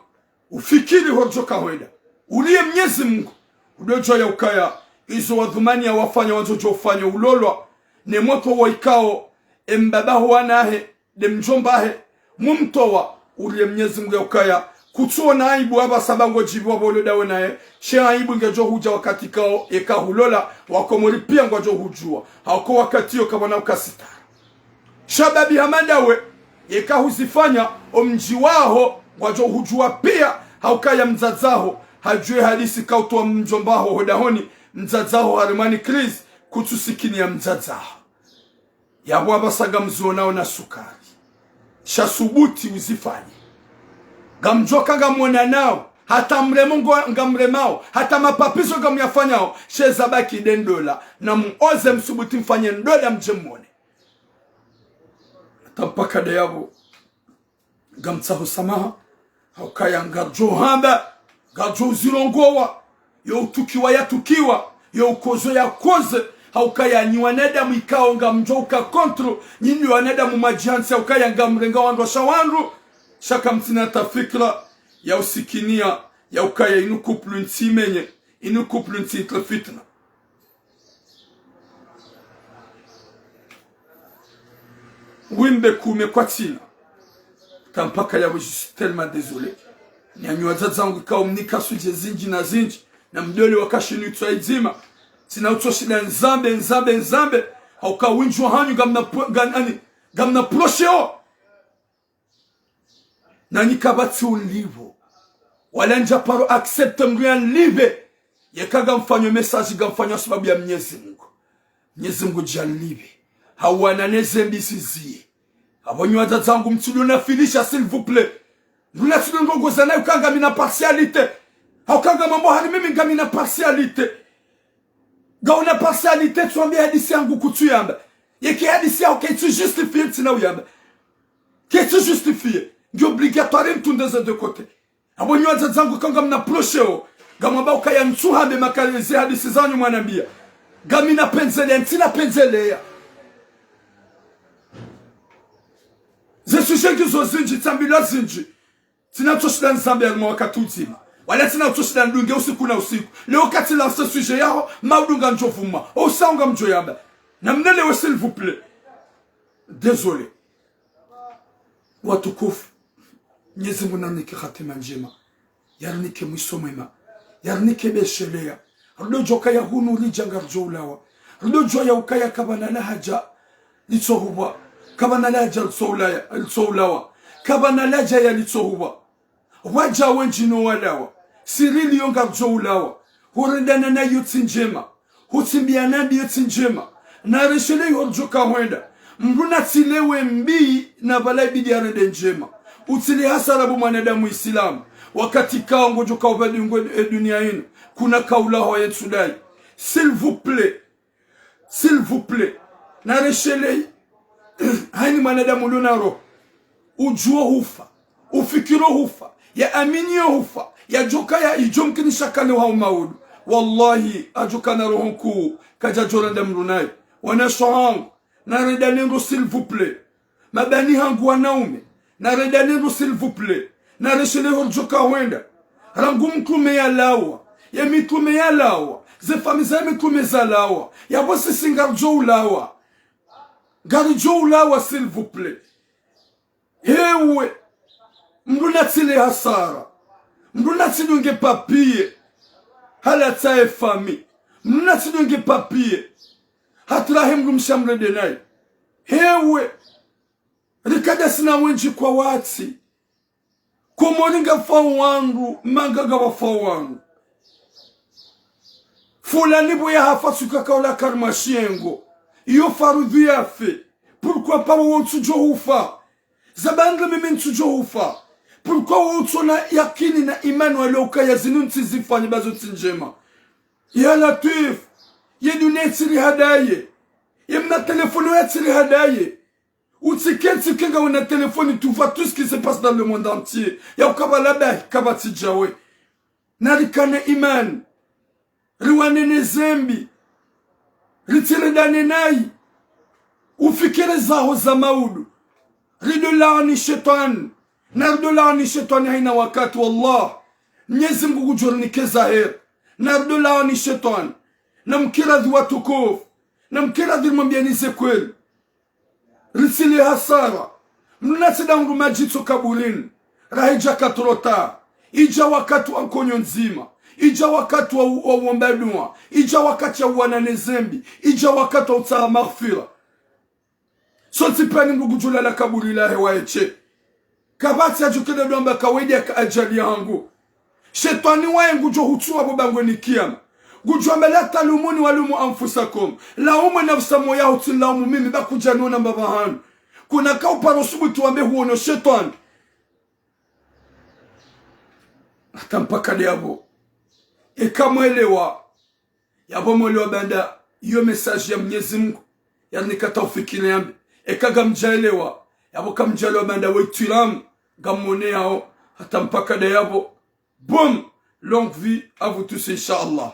ufikiri horjo kawaida uliye Mwenyezi Mungu udojo ya ukaya izo wadhumani ya wafanya wazojo ufanya ulolwa ne moto waikao embabahu wanahe de mjombahe mumtowa uliye Mwenyezi Mungu ya ukaya kutuona aibu haba sabango jibu wabolo dawe nae she aibu ngejo huja wakati kao eka hulola wakomori pia ngojo hujua hauko wakati yo kabana ukasita shababi hamandawe eka huzifanya omji waho wajo hujua pia haukaya mzazaho hajue halisi kautoa mjombaho hodahoni mzazaho harimani kriz kutusikini ya mzazaho yabu abasaga mzionao na sukari shasubuti uzifanye gamjoka gamwona nao hata mremo ngamremao, hata mapapizo ngamyafanyao, sheza baki dendola, na muoze msubuti mfanye ndola mjemone. Hata mpaka deyabo, gamtsahu samaha, haukaya ngarjo hamba, ngarjo zirongowa, yo utukiwa ya tukiwa, yo ukozo ya koze, haukaya ni wanadamu ikao ngamjoka kontro, nyini wanadamu majiansi, haukaya ngamrenga wandu wa shawandu, shaka mtina tafikra, ya usikinia, ya ukaya inu kuplu nti menye, inu kuplu nti itle fitna. Wimbe kume kwa tina. Kampaka ya je suis tellement désolé. Nyanyua zangu kao mnika suje zinji na zinji, na mdole wakashinu itwa izima. Tina utoshida nzambe, hauka winjwa hanyu gamna prosheo. Na nikabati ulivo. Wala njaparo accepte mrian libe. Yekaga mfanyo message gamfanyo sababu ya Mwenyezi Mungu. Mwenyezi Mungu jalibe. Hawana nezembi sizie. Abonyo zangu mtulo na finisha s'il vous plaît. Ndula tulo ngogo zana ukanga mina partialité. Haukanga mambo hani mimi ngamina partialité. Gauna partialité tuambie hadisi yangu kutuyamba. Yeki hadisi yao ke tu justifie tina uyamba. Ke tu justifie. Ndi obligatoire mtundeze de côté. Abonyo zangu kanga mna procheo. Gamamba ukaya ntuhambe makalezi hadisi zanyu mwanambia. Gamina penzele ntina penzelea. Ze suje gizo zinji tambila zinji. Tina toshida nzambe ya wakati uzima. Wala tina toshida ndunge usiku na usiku. Leo kati la se suje yao maudunga njovuma. Osaunga mjoyamba. Na mnelewe s'il vous plaît. Désolé. Watukufu. Mwenyezi Mungu nanike khatima njema. Yarnike mwiso mwema. Yarnike beshelea. Rudojoka ya hunu lijanga rjolawa. Rudojo ya ukaya kabana lahaja. Litsohuwa. Kabana laja litsoulawa. Kabana laja ya litsohuwa. Waja wenjino walawa. Sirili yonga rjoulawa. Hurendana na yotsi njema. Hutimbiana na yotsi njema. Na reshele yorjoka huenda. Mbuna tilewe mbii na balai bidi ya rende njema. Utili hasarabu mwanadamu Islamu. Wakati kao ngojo kaubadi dunia inu. Kuna kaula hoa yetu dai. S'il vous plaît. Na reshele haini mwanadamu lunaro. Ujuo hufa. Ufikiro hufa. Ya aminio hufa. Ya joka ya ijomkini shakale wa umaudu. Wallahi ajoka na rohonku. Kaja joranda mrunai. Wanasho hangu. Na redanendo s'il vous plaît. Mabani hangu wanaume. Na redanendo s'il vous plaît. Na reshele horjoka wenda. Rangu mtume ya lawa. Ya mitume ya lawa. Ze famiza mitume za lawa. Ya bosi singar jo lawa. Gari jo lawa s'il vous plaît. Hewe. Mduna tile hasara. Mduna tidunge papie. Hala tae fami. Mduna tidunge papie. Hatrahem rumshamre denai. Hewe. Rikada sina wenji kwa wati. Kumoninga fawangu. Mangaga wa fawangu. Fulani boya hafa suka kaula karmashiengo. Iyo farudhu yafe. Pourquoi pas wotsu johufa? Zabandle mimi ntu johufa. Pourquoi wotsu na yakini na imani walioka ya zinunti zifani bazo tinjema? Ya Latif. Ye dunia tiri hadaye. Ye mna téléphone ya tiri hadaye. Utiketi kenga wana téléphone, tu vois tout ce qui se passe dans le monde entier. Ya ukabalaba kabati jawe. Narikane iman. Riwane nezembi. Ritire dane nai. Ufikire zaho za maudu. Ridolani shetani. Nardolani shetani haina wakati wallah. Mwenyezi Mungu kujornike zahir. Nardolani shetani. Na mkiradhi watukufu. Na mkiradhi mwambianize kweli. Risili hasara. Mnatida ungu majito kaburini. Rahija katrota. Ija wakati wa nkonyo nzima. Ija wakati wa uombedua. Ija wakati wa wananezembi. Ija wakati wa utaha maghfira. Sonti pani mbugu jula la kaburi la hewa eche. Kabati ya jukede duamba kawedi ya ajali yangu. Shetani wae ngujo hutua bobango ni kiyama. Gujo ambela talumuni walumu anfusakum. Laumu nafsa moya huti laumu mimi baku janona mbabahanu. Kuna kaupa rosubu tuwambe huono shetani. hata mpaka leo. Kama elewa yabo mwelewa banda hiyo message ya Mwenyezi Mungu yani kataufikile yambe kaga mjaelewa yabo kamjalewa banda wetuilamu gamone yao hata mpaka leo. Boum, longue vie à vous tous, Inch'Allah.